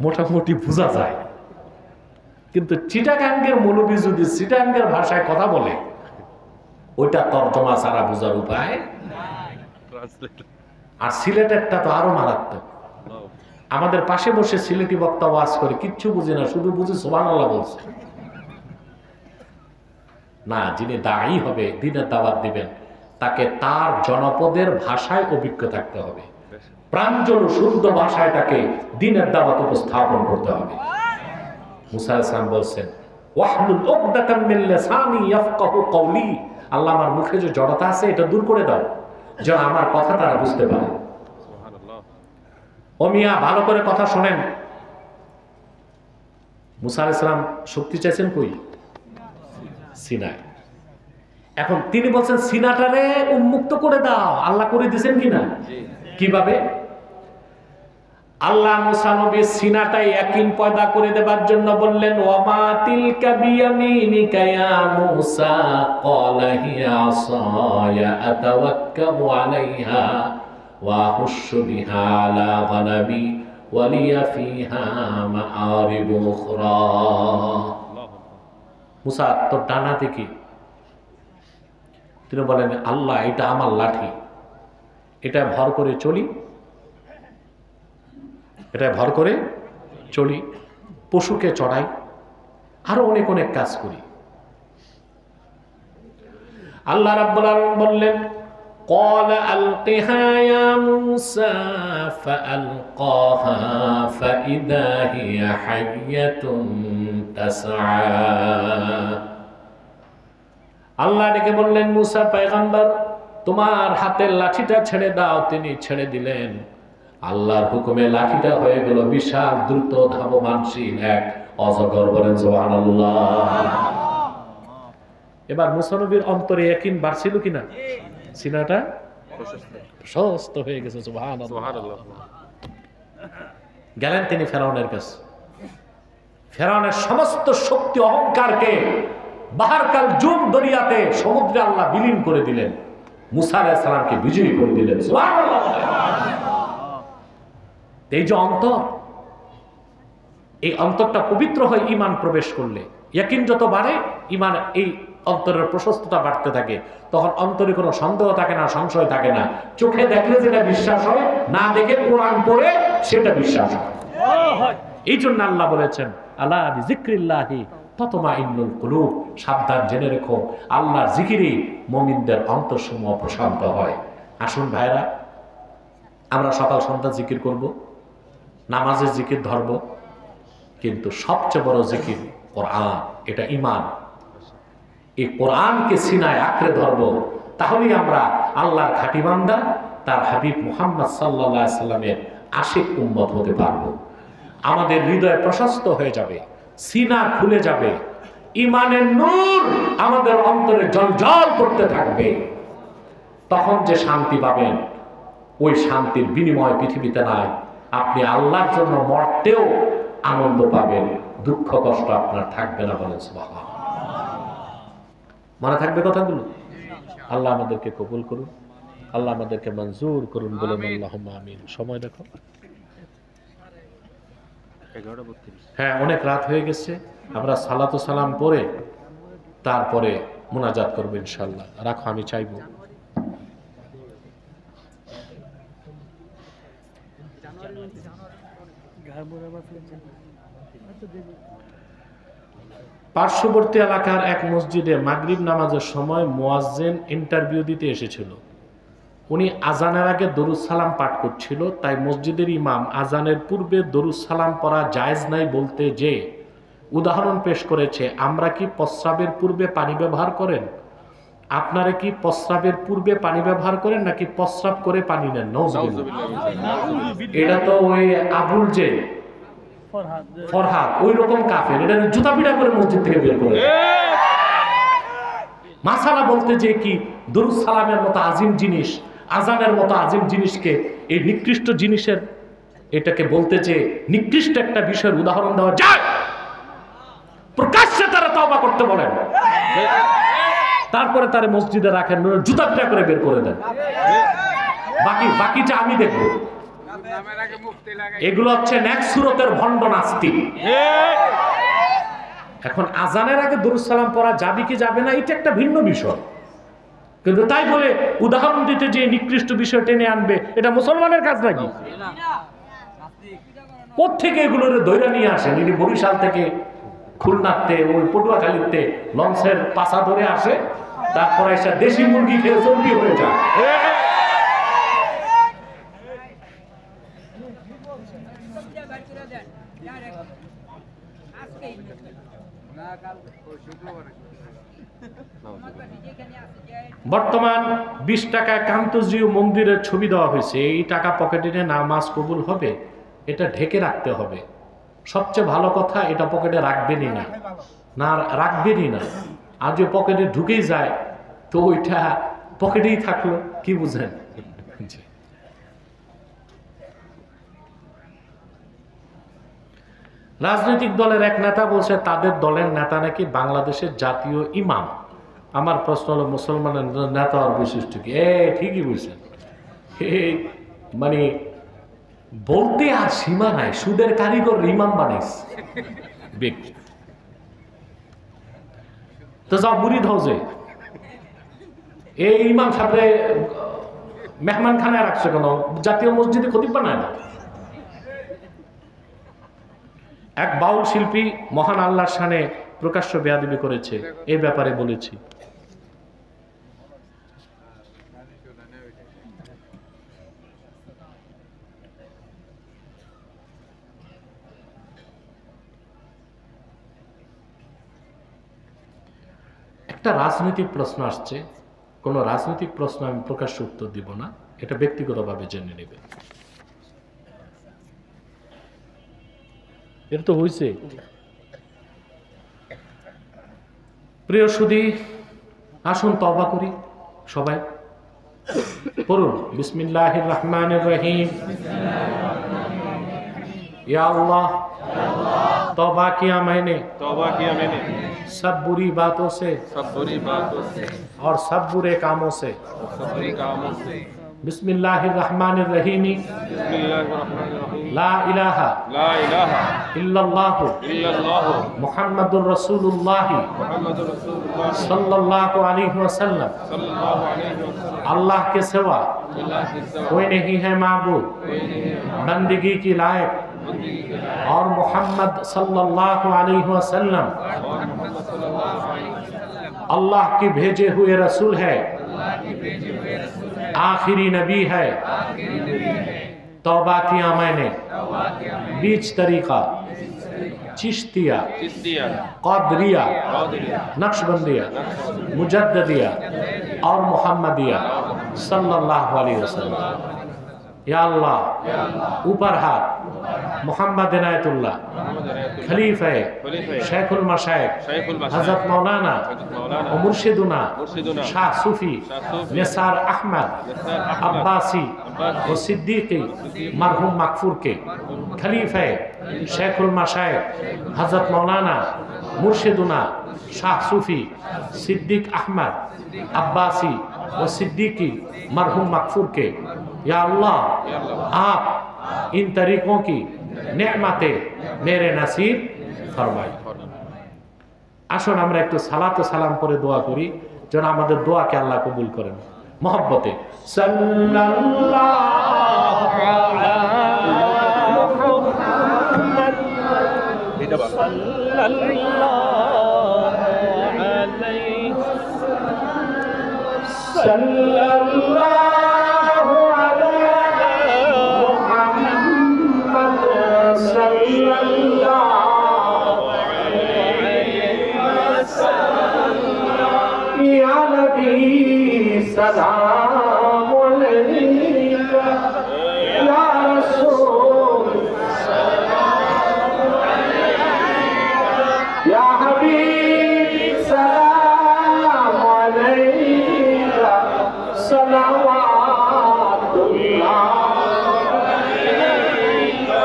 মোটামুটি বোঝা যায়। কিন্তু চিটাগাঙ্গের মৌলবী যদি চিটাগাঙ্গের ভাষায় কথা বলে, ওইটা তর্জমা ছাড়া বোঝার উপায়। আর সিলেটেরটা তো আরো মারাত্মক। আমাদের পাশে বসে সিলেটি বক্তা ওয়াজ করে, কিচ্ছু বুঝি না, শুধু বুঝি সুবহানাল্লাহ বলছে। না, যিনি দায়ী হবে, দ্বীনের দাওয়াত দিবেন, তাকে তার জনপদের ভাষায় অভিজ্ঞ থাকতে হবে, প্রাঞ্জল শুদ্ধ ভাষায় তাকে দ্বীনের দাওয়াত উপস্থাপন করতে হবে। মুসা আলাইহিস সালাম বলছেন, ওয়াহলুল উকদাতাম মিন লিসানি ইয়াফকাহু কওলি, আল্লাহ আমার মুখে যে জড়তা আছে এটা দূর করে দাও, যেন আমার কথা তারা বুঝতে পারে। ও মিয়া, ভালো করে কথা শোনেন। মুসা আলাইহিস সালাম শক্তি চাইছেন কই? সিনায়। এখন তিনি বলছেন সিনাটারে উন্মুক্ত করে দাও। আল্লাহ করে দিয়েছেন কিনা? কিভাবে? আল্লাহ মুসা নবীর সিনাটাই ইয়াকিন পয়দা করে দেবার জন্য বললেন, ওয়ামা তিলকা বিয়ামিনিকা ইয়া মুসা ক্বালা হিয়া আসায়া আতাওয়াক্কালু আলাইহা ওয়া আহুশু বিহা আলা গনামি ওয়া লিয়া ফিহা মাআরিবু উখরা। মুসা, তোর ডান হাতে কি? তিনি বলেন, আল্লাহ, এটা আমার লাঠি, এটা ভর করে চলি, এটা ভর করে চলি, পশুকে চড়াই, আরো অনেক অনেক কাজ করি। আল্লাহ রাব্বুল আলামিন বললেন, ক্বালা আলকিহা ইয়া মূসা ফাআলকাহা ফাইদা হিয়া হাইয়াতুন তাসআ। আল্লাহ ডেকে বললেন, মূসা পয়গম্বর, তোমার হাতের লাঠিটা ছেড়ে দাও। তিনি ছেড়ে দিলেন। আল্লাহর হুকুমে লাঠিটা হয়ে গেল বিশাল দ্রুত ধাবমানশীল এক অজগর। বলেন সুবহানাল্লাহ। এবার মুসা নবীর অন্তরে ইয়াকিন বাড়ছিল কিনা? সিনাটা প্রশস্ত হয়ে গেছে। সুবহানাল্লাহ। গেলেন তিনি ফেরাউনের কাছে। ফেরাউনের সমস্ত শক্তি অহংকারকে বাহারকাল জুম দরিয়াতে সমুদ্রে আল্লাহ বিলীন করে দিলেন, মুসা আলাইহিস সালামকে বিজয়ী করে দিলেন। সুবহানাল্লাহ। এই যে অন্তর, এই অন্তরটা পবিত্র হয় ঈমান প্রবেশ করলে। ইয়াকিন যত বাড়ে, ঈমান এই অন্তরের প্রশস্ততা বাড়তে থাকে, তখন অন্তরে কোনো সন্দেহ থাকে না, সংশয় থাকে না। চোখে দেখলে যেটা বিশ্বাস হয়, না দেখে কোরআন পড়ে সেটা বিশ্বাস হয়। এই জন্য আল্লাহ বলেছেন, আলা বিযিক্রিল্লাহি তাতমাইন্নুল কুলুব, সাবধান জেনে রেখো, আল্লাহর জিকিরে মুমিনদের অন্তরসমূহ প্রশান্ত হয়। আসুন ভাইরা, আমরা সকাল সন্ধ্যা জিকির করব, নামাজের জিকির ধরব, কিন্তু সবচেয়ে বড় জিকির কোরআন। এটা ঈমান। এই কোরআনকে সিনায় আঁকড়ে ধরব, তাহলেই আমরা আল্লাহর খাঁটি বান্দা, তার হাবিব মুহাম্মদ সাল্লাল্লাহু আলাইহি সাল্লামের আশিক উম্মত হতে পারব। আমাদের হৃদয় প্রশস্ত হয়ে যাবে, সিনা খুলে যাবে, ঈমানের নূর আমাদের অন্তরে জ্বলজ্বল করতে থাকবে। তখন যে শান্তি পাবেন, ওই শান্তির বিনিময় পৃথিবীতে নাই। আপনি আল্লাহর জন্য মরতেও আনন্দ পাবেন, দুঃখ কষ্ট আপনার থাকবে না। বলেন সুবহানাল্লাহ। মনে থাকবে কথাগুলো? আল্লাহ আমাদেরকে কবুল করুন, আল্লাহ আমাদেরকে মঞ্জুর করুন। বলুন আল্লাহুম্মা আমিন। সময় দেখো, 11:32। হ্যাঁ, অনেক রাত হয়ে গেছে। আমরা সালাতু সালাম পড়ে তারপরে মুনাজাত করবো ইনশাআল্লাহ। রাখো, আমি চাইবো। পার্শ্ববর্তী এলাকার এক মসজিদে মাগরিব নামাজের সময় মুয়াজ্জিন ইন্টারভিউ দিতে এসেছিল। উনি আজানের আগে দরুদ সালাম পাঠ করছিল, তাই মসজিদের ইমাম আজানের পূর্বে দরুদ সালাম পড়া জায়েজ নাই বলতে যে উদাহরণ পেশ করেছে, আমরা কি প্রস্রাবের পূর্বে পানি ব্যবহার করেন? আপনারা কি প্রস্রাবের পূর্বে পানি ব্যবহার করেন নাকি প্রস্রাব করে পানি নেন? এটা তো ওই আবুল যে ফরহাদ, ওই রকম কাফের। এটা জুতা পিটা করে মসজিদ থেকে বের করে। মাসালা বলতে যে কি দরুদ সালামের মতো আজিম জিনিস, আজানের মতো আজিম জিনিসকে এই নিকৃষ্ট জিনিসের, এটাকে বলতে যে নিকৃষ্ট একটা বিষয়ের উদাহরণ দেওয়া যায়, প্রকাশ্যে তারা তওবা করতে বলেন। তারপরে তারে মসজিদে রাখেন, জুতা পিটা করে বের করে দেন। বাকিটা আমি দেখবো। এগুলো হচ্ছে নেক্সট সুরতের ভণ্ড নাস্তিক। এখন আজানের আগে দুরূদ সালাম পড়া যাবে কি যাবে না এটা একটা ভিন্ন বিষয়, কিন্তু তাই বলে উদাহরণ দিতে যে নিকৃষ্ট বিষয় টেনে আনবে, এটা মুসলমানের কাজ নাকি? কোত্থেকে এগুলোর ধৈর্য নিয়ে আসেন? ইনি বরিশাল থেকে, খুলনাতে, ওই পটুয়াখালীতে লঞ্চের পাশা ধরে আসে, তারপরে এসে দেশি মুরগি খেয়ে চর্বি হয়ে যায়। বর্তমান 20 টাকায় কান্তজিউ মন্দিরের ছবি দেওয়া হয়েছে। এই টাকা পকেটে নিয়ে নামাজ কবুল হবে? এটা ঢেকে রাখতে হবে। সবচেয়ে ভালো কথা, এটা পকেটে রাখবেনই না, রাখবেনই না। আর যে পকেটে ঢুকেই যায় তো ওইটা পকেটেই থাকলো, কি বুঝেন? রাজনৈতিক দলের এক নেতা বলছে তাদের দলের নেতা নাকি বাংলাদেশের জাতীয় ইমাম। আমার প্রশ্ন হলো, মুসলমানের নেতা আর বৈশিষ্ট্য কি? ঠিকই বলছেন, মানে বলতে আর সীমা নাই। সুদের কারিগর ইমাম বানাইস তো যাও মুরিদ হাউজে, এই ইমাম সাহেব মেহমান খানায় রাখছে কেন? জাতীয় মসজিদে খতিব বানায় না। এক বাউল শিল্পী মহান আল্লাহর শানে প্রকাশ্য বেয়াদবি করেছে, এই ব্যাপারে বলেছি। একটা রাজনৈতিক প্রশ্ন আসছে, কোন রাজনৈতিক প্রশ্ন আমি প্রকাশ্য উত্তর দিব না, এটা ব্যক্তিগতভাবে জেনে নেবে। এটা তো হয়েছে। প্রিয় সুধী, আসুন তওবা করি সবাই। পড়ুন বিসমিল্লাহির রহমানির রহিম। या अल्लाह तौबा किया मैंने सब बुरी बातों से और सब बुरे कामों से। बिस्मिल्लाहिर रहमानिर रहीम। ला इलाहा इल्लल्लाह मुहम्मदुर रसूलुल्लाह सल्लल्लाहु अलैहि वसल्लम। अल्लाह के सिवा कोई नहीं है माबूद बंदगी की लायक, और मोहम्मद सल्लल्लाहु अलैहि वसल्लम अल्लाह के भेजे हुए रसूल है, आखिरी नबी है। तौबा किया मैंने बीच तरीका, चिश्तिया, क़ादरिया, नक्शबंदिया, मुजद्दिदिया और मुहम्मदिया सल्लल्लाहु अलैहि वसल्लम। या अल्लाह ऊपर हाथ मोहम्मद इनायतुल्लाह खलीफा शेखुल मशाइख हजरत मौलाना और मुर्शिदुना शाह सूफी निसार अहमद अब्बासी और सिद्दीकी मरहूम मकफूर के खलीफा शेखुल मशाइख हजरत मौलाना मुर्शिदुना शाह सूफी सिद्दीक अहमद अब्बासी और सिद्दीकी मरहूम मकफूर के। या अल्लाह आप इन तरीकों की नेमतें मेरे नसीब फरमाई। আসুন আমরা একটু সালাত ও সালাম করে দোয়া করি, যেন আমাদের দোয়াকে আল্লাহ কবুল করেন। মহব্বতে সাল্লাল্লাহু আলা মুহাম্মদ সাল্লাল্লাহু আলাইহি সাল্লাল্লাহু আলা মুহাম্মদ সাল্লাল্লাহু আলাইহি ওয়াসাল্লাম। ইয়া নবী সালাম আলাইকা, ইয়া রাসূল সালাম আলাইকা, ইয়া হাবিব সালাম আলাইকা, সালাওয়াতুল্লাহ আলাইকা,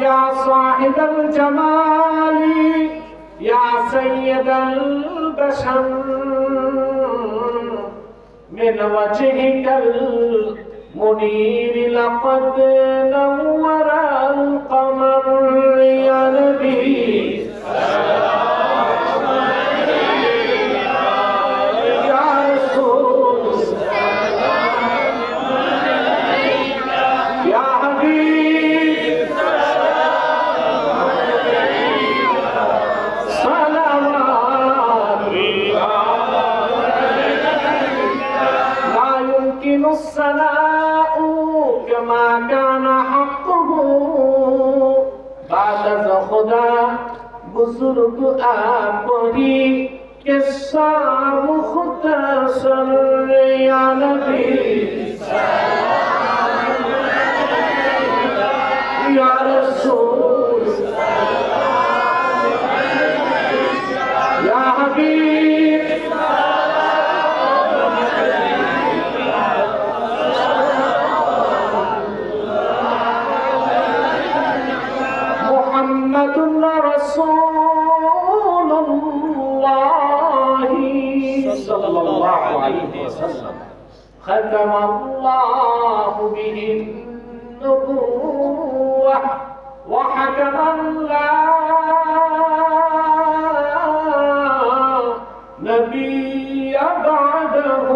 ইয়া সাহিবাল জামালি, ইয়া সাইয়্যিদাল বাশর। من وجهك المنير لقد نور القمر يا نبي يا رسول يا حبيب صلوات لا يمكن الثناء كما كان حقه بعد خدا بزرگ آبری قصہ مختصر یا نبی یا رسول یا حبیب محمد رسول الله صلى الله عليه وسلم ختم الله به النبوة وحكما لا نبي بعده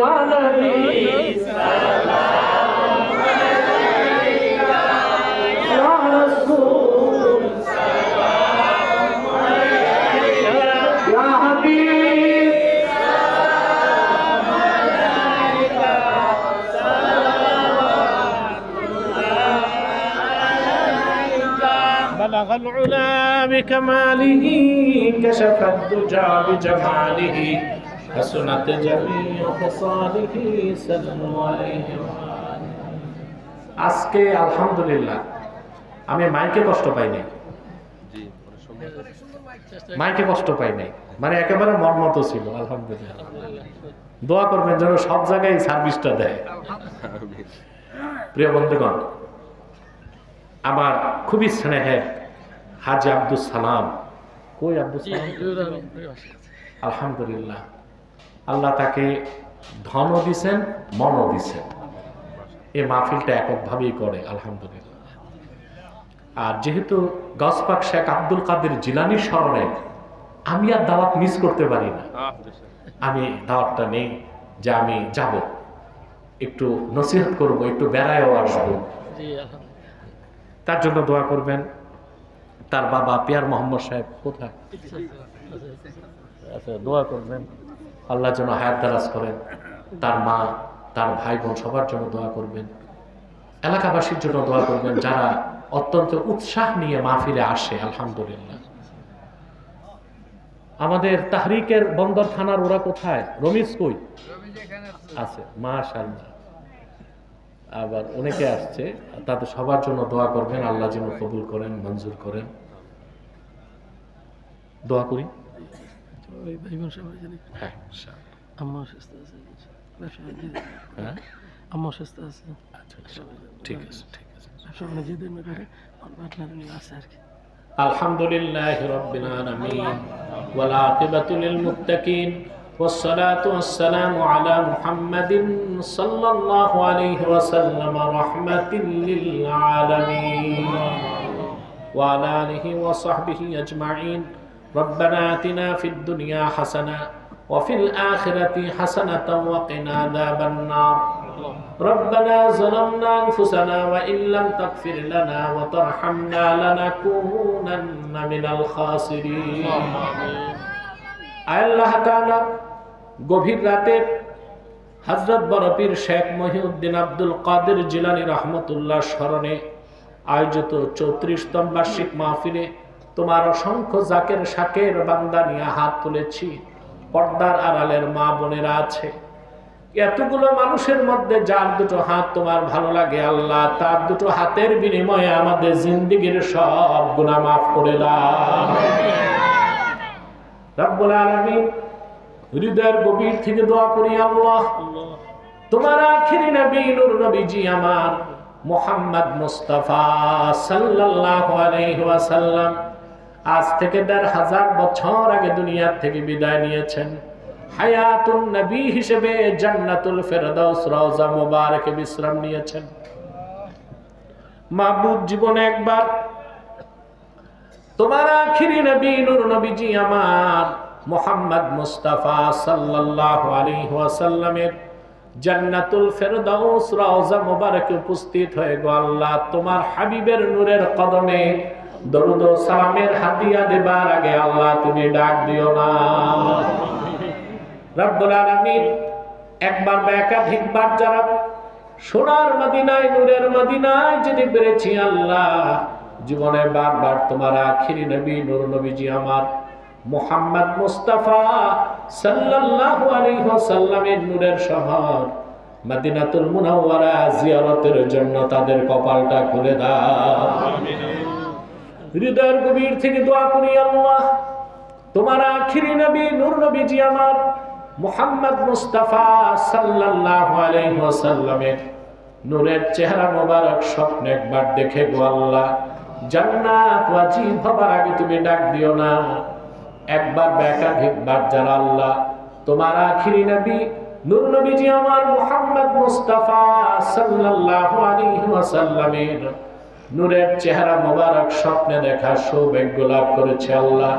يا نبي سلام عليك يا رسول سلام عليك يا حبيب سلام عليك بلغ العلا بكماله كشف الدجى بجماله حسنت جميع خصاله صلى عليه وآله আজকে আলহামদুলিল্লাহ আমি মাইকে কষ্ট পাই নাই জি অনেক সময় মাইকে কষ্ট পাই নাই মানে একেবারে মর্মত ছিল আলহামদুলিল্লাহ দোয়া করবেন যেন সব জায়গায় সার্ভিসটা দেয় প্রিয় বন্ধুগণ আমার খুবই স্নেহের হাজি আব্দুল সালাম কই আব্দুল সালাম আলহামদুলিল্লাহ আল্লাহ তাকে ধনও দিছেন মনও দিছেন এই মাহফিলটা এককভাবেই করে আলহামদুলিল্লাহ আর যেহেতু গসপাক শেখ আব্দুল কাদের জিলানির স্মরণে আমি আর দাওয়াত মিস করতে পারি না আমি দাওয়াতটা নেই যে আমি যাব একটু নসিহত করব একটু বেড়ায়ও আসবো তার জন্য দোয়া করবেন তার বাবা পিয়ার মোহাম্মদ সাহেব কোথায় আচ্ছা দোয়া করবেন আল্লাহ যেন হায়াত দারাজ করেন তার মা তার ভাই বোন সবার জন্য দোয়া করবেন এলাকাবাসীর জন্য দোয়া করবেন যারা অত্যন্ত উৎসাহ নিয়ে মাহফিলে আসে আলহামদুলিল্লাহ আমাদের তাহরিকের বন্দর থানার ওরা কোথায় রমিজ কই আছে মাশাআল্লাহ আবার অনেকে আসছে তাদের সবার জন্য দোয়া করবেন আল্লাহ যেন কবুল করেন মঞ্জুর করেন দোয়া করি হ্যাঁ ঠিক আছে ঠিক আছে আলহামদুলিল্লাহি রাব্বিল আলামিন ওয়াল আকিবাতু লিল মুত্তাকিন والصلاة والسلام على محمد صلى الله عليه وسلم رحمة للعالمين وعلى آله وصحبه أجمعين ربنا آتنا في الدنيا حسنة وفي الآخرة حسنة وقنا عذاب النار ربنا ظلمنا أنفسنا وإن لم تغفر لنا وترحمنا لنكونن من الخاسرين আল্লাহ তাআলা গভীর রাতে হযরত বড়পীর শেখ মহিউদ্দিন আব্দুল কাদের জিলানী রাহমাতুল্লাহ স্মরণে আয়োজিত 34তম বার্ষিক মাহফিলে তোমার অসংখ্য জাকের শাকের বান্দা নিয়ে হাত তুলেছি পর্দার আড়ালের মা বোনেরা আছে এতগুলো মানুষের মধ্যে যার দুটো হাত তোমার ভালো লাগে আল্লাহ তার দুটো হাতের বিনিময়ে আমাদের জিন্দেগীর সব গুনাহ মাফ করে দাও রব্বুল আলামিন হৃদয়ের গভীর থেকে দোয়া করি আল্লাহ তোমার আখিরি নবী নূর নবীজি আমার মুহাম্মদ মুস্তাফা সাল্লাল্লাহু আলাইহি ওয়াসাল্লাম আজ থেকে ১৫০০ বছর আগে দুনিয়া থেকে বিদায় নিয়েছেন হায়াতুন নবী হিসেবে জান্নাতুল ফেরদাউস রওজা মুবারকে বিশ্রাম নিয়েছেন। মাহবুব জীবনে একবার তোমার আখিরি নবী নূর নবীজি আমার মুহাম্মদ মুস্তাফা সাল্লাল্লাহু আলাইহি ওয়াসাল্লামের জান্নাতুল ফেরদাউস রওজা মুবারকে উপস্থিত হয়ে গো আল্লাহ তোমার হাবিবের নূরের কদমে দরুদ ও সালামের হাদিয়া দেবার আগে আল্লাহ তুমি ডাক দিও না। রব্বুল আলামিন একবার বা একাধিকবার যারা সোনার মদিনায় নূরের মদিনায় যেতে পেরেছি আল্লাহ, জীবনে বারবার তোমার আখিরি নবী নূর নবীজি আমার মুহাম্মদ মুস্তাফা সাল্লাল্লাহু আলাইহি ওয়াসাল্লামের নূরের শহর মদিনাতুল মুনাওয়ারা জিয়ারতের জন্য তাদের কপালটা খুলে দাও। হৃদয়ের গভীর থেকে দোয়া করি আল্লাহ তোমার আখিরি নবী নূর নবীজি আমার মুহাম্মদ মুস্তাফা সাল্লাল্লাহু আলাইহি ওয়াসাল্লামের নূরের চেহারা মোবারক স্বপ্নে একবার দেখে গো আল্লাহ জান্নাত ওয়াজিব হবার আগে তুমি ডাক দিও না। একবার বা একাধিকবার যারা আল্লাহ তোমার আখিরি নবী নূর নবীজি আমার মুহাম্মদ মুস্তাফা সাল্লাল্লাহু আলাইহি ওয়াসাল্লামের নূরের চেহারা মোবারক স্বপ্নে দেখার সৌভাগ্য লাভ করেছে আল্লাহ,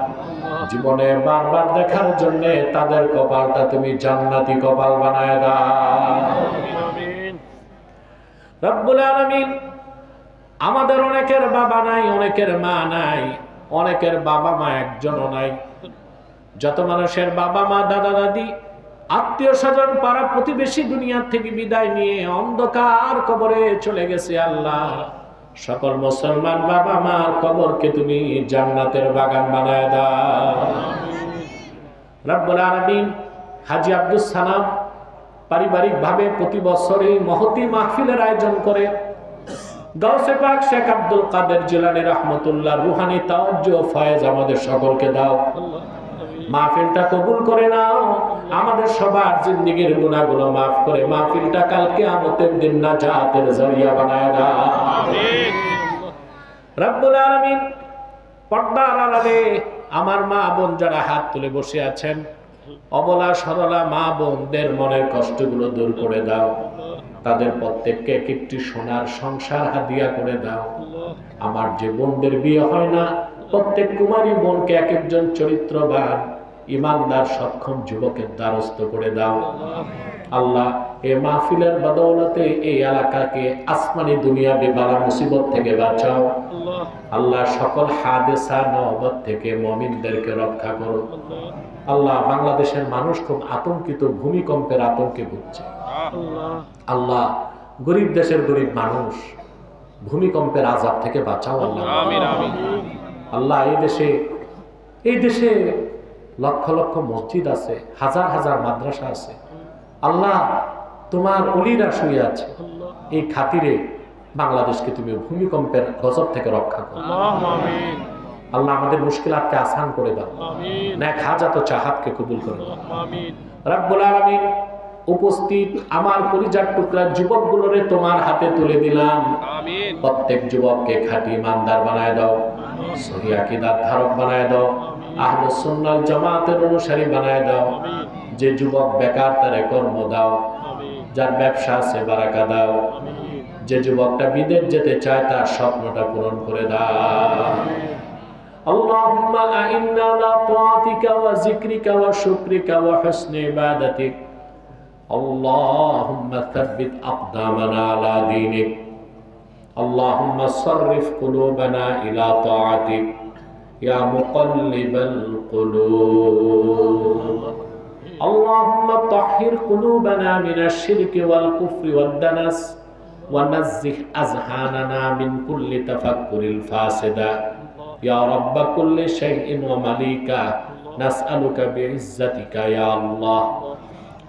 জীবনে বারবার দেখার জন্য তাদের কপালটা তুমি জান্নাতি কপাল বানায় দাও। রব্বুল আলামিন আমাদের অনেকের বাবা নাই, অনেকের মা নাই, অনেকের বাবা মা একজনও নাই। যত মানুষের বাবা মা দাদা দাদি আত্মীয় স্বজন পাড়া প্রতিবেশী দুনিয়া থেকে বিদায় নিয়ে অন্ধকার কবরে চলে গেছে আল্লাহ, সকল মুসলমান বাবা মার কবরকে তুমি জান্নাতের বাগান বানায় দাও। রব্বুল আলামিন হাজী আব্দুস সালাম পারিবারিক ভাবে প্রতি বছর এই মহতী মাহফিলের আয়োজন করে গাউসে পাক শেখ আব্দুল কাদের জিলানী রাহমাতুল্লাহ রুহানি তাওয়াজ্জুহ ও ফয়েজ আমাদের সকলকে দাও। মাহফিলটা কবুল করে নাও, আমাদের সবার জিন্দেগীর গুনাহগুলো মাফ করে মাহফিলটা কাল কিয়ামতের দিন নাজাতের জরিয়া বানায় দাও। আমিন। রব্বুল আলামিন পর্দার আড়ালে আমার মা বোন যারা হাত তুলে বসে আছেন, অবলা সরলা মা বোনদের মনের কষ্টগুলো দূর করে দাও, তাদের প্রত্যেককে একটি সোনার সংসার হাদিয়া করে দাও। আমার যে বোনদের বিয়ে হয় না প্রত্যেক কুমারী বোনকে এক একজন চরিত্রবান ইমানদার সক্ষম যুবকের দ্বারস্থ করে দাও। আল্লাহ এই মাহফিলের বদৌলতে এই এলাকাকে আসমানি দুনিয়াবি বালা মুসিবত থেকে বাঁচাও। আল্লাহ সকল হাদেসা নওবত থেকে মুমিনদেরকে রক্ষা করো। আল্লাহ বাংলাদেশের মানুষ খুব আতঙ্কিত, ভূমিকম্পের আতঙ্কে ভুগছে। আল্লাহ গরিব দেশের গরিব মানুষ ভূমিকম্পের আযাব থেকে বাঁচাও আল্লাহ। আমিন আমিন। আল্লাহ এই দেশে লক্ষ লক্ষ মসজিদ আছে, হাজার হাজার মাদ্রাসা আছে। আল্লাহ তোমার ওলিরা শুয়ে আছে, এই খাতিরে বাংলাদেশকে তুমি ভূমিকম্পের গজব থেকে রক্ষা করো। আমিন। আল্লাহ আমাদের মুশকিলাতকে আসান করে দাও, নেক হাজাত ও চাহাতকে কবুল করে দাও। আমিন। রব্বুল আলামিন উপস্থিত আমার কলিজার টুকরা যুবকগুলোরে তোমার হাতে তুলে দিলাম। আমিন। প্রত্যেক যুবককে খাঁটি ইমানদার বানায় দাও, সহিহ আকীদার ধারক বানায় দাও, আহলুস সুন্নাহ ওয়াল জামাতের অনুসারী বানায় দাও। যে যুবক বেকার তারে কর্ম দাও, যার ব্যবসা আছে বারাকা দাও, যে যুবকটা বিদেশ যেতে চায় তার স্বপ্নটা পূরণ করে দাও। আল্লাহুম্মা আইন্না আলা তাআতিকা ওয়া যিকরিকা ওয়া শুকরিকা ওয়া হুসনি ইবাদাতিক। আল্লাহুম্মা সাব্বিত আকদামানা আলা দীনিক। আল্লাহুম্মা সাররিফ কুলুবানা ইলা তাআতিক ইয়া মুকাল্লিবাল কুলুব। আল্লাহুম্মা তাহহির কুলুবানা মিনাশ শিরকি ওয়াল কুফরি ওয়াদ দানাস ওয়া নাজ্জিহ আযহানানা মিন কুল্লি তাফাক্কুরিল ফাসিদা। ইয়া রাব্ব কুল্লি শাইইন ওয়া মালিকা নাসআলুকা বিইজ্জাতিকা ইয়া আল্লাহ।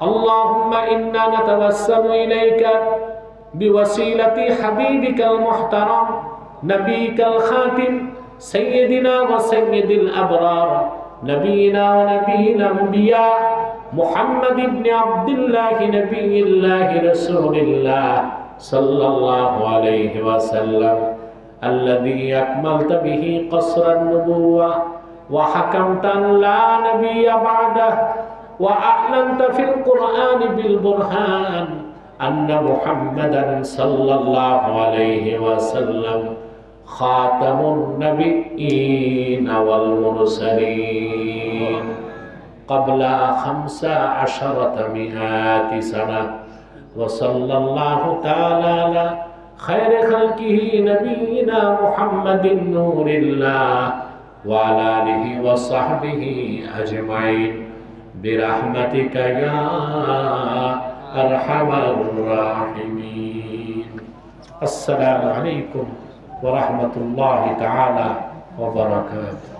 আল্লাহুম্মা ইন্না নাতাওয়াসসালু ইলাইকা বিওয়াসিলাতি হাবিবিকাল মুহতারাম নবিকাল খাতিম সাইয়্যিদিনা ওয়া সাইয়্যিদিল আবরার নবিয়িনা ওয়া নবিয়িল আমবিয়া মুহাম্মদ ইবনে আব্দুল্লাহ নবিয়্যিল্লাহ রাসূলিল্লাহ সাল্লাল্লাহু আলাইহি ওয়াসাল্লাম الذي أكملت به قصر النبوة وحكمت أن لا نبي بعده وأعلنت في القرآن بالبرهان أن محمدا صلى الله عليه وسلم خاتم النبيين والمرسلين قبل 1500 سنة وصلى الله تعالى على خير خلقه نبينا محمد نور الله وعلى آله وصحبه أجمعين برحمتك يا أرحم الراحمين. السلام عليكم ورحمة الله تعالى وبركاته.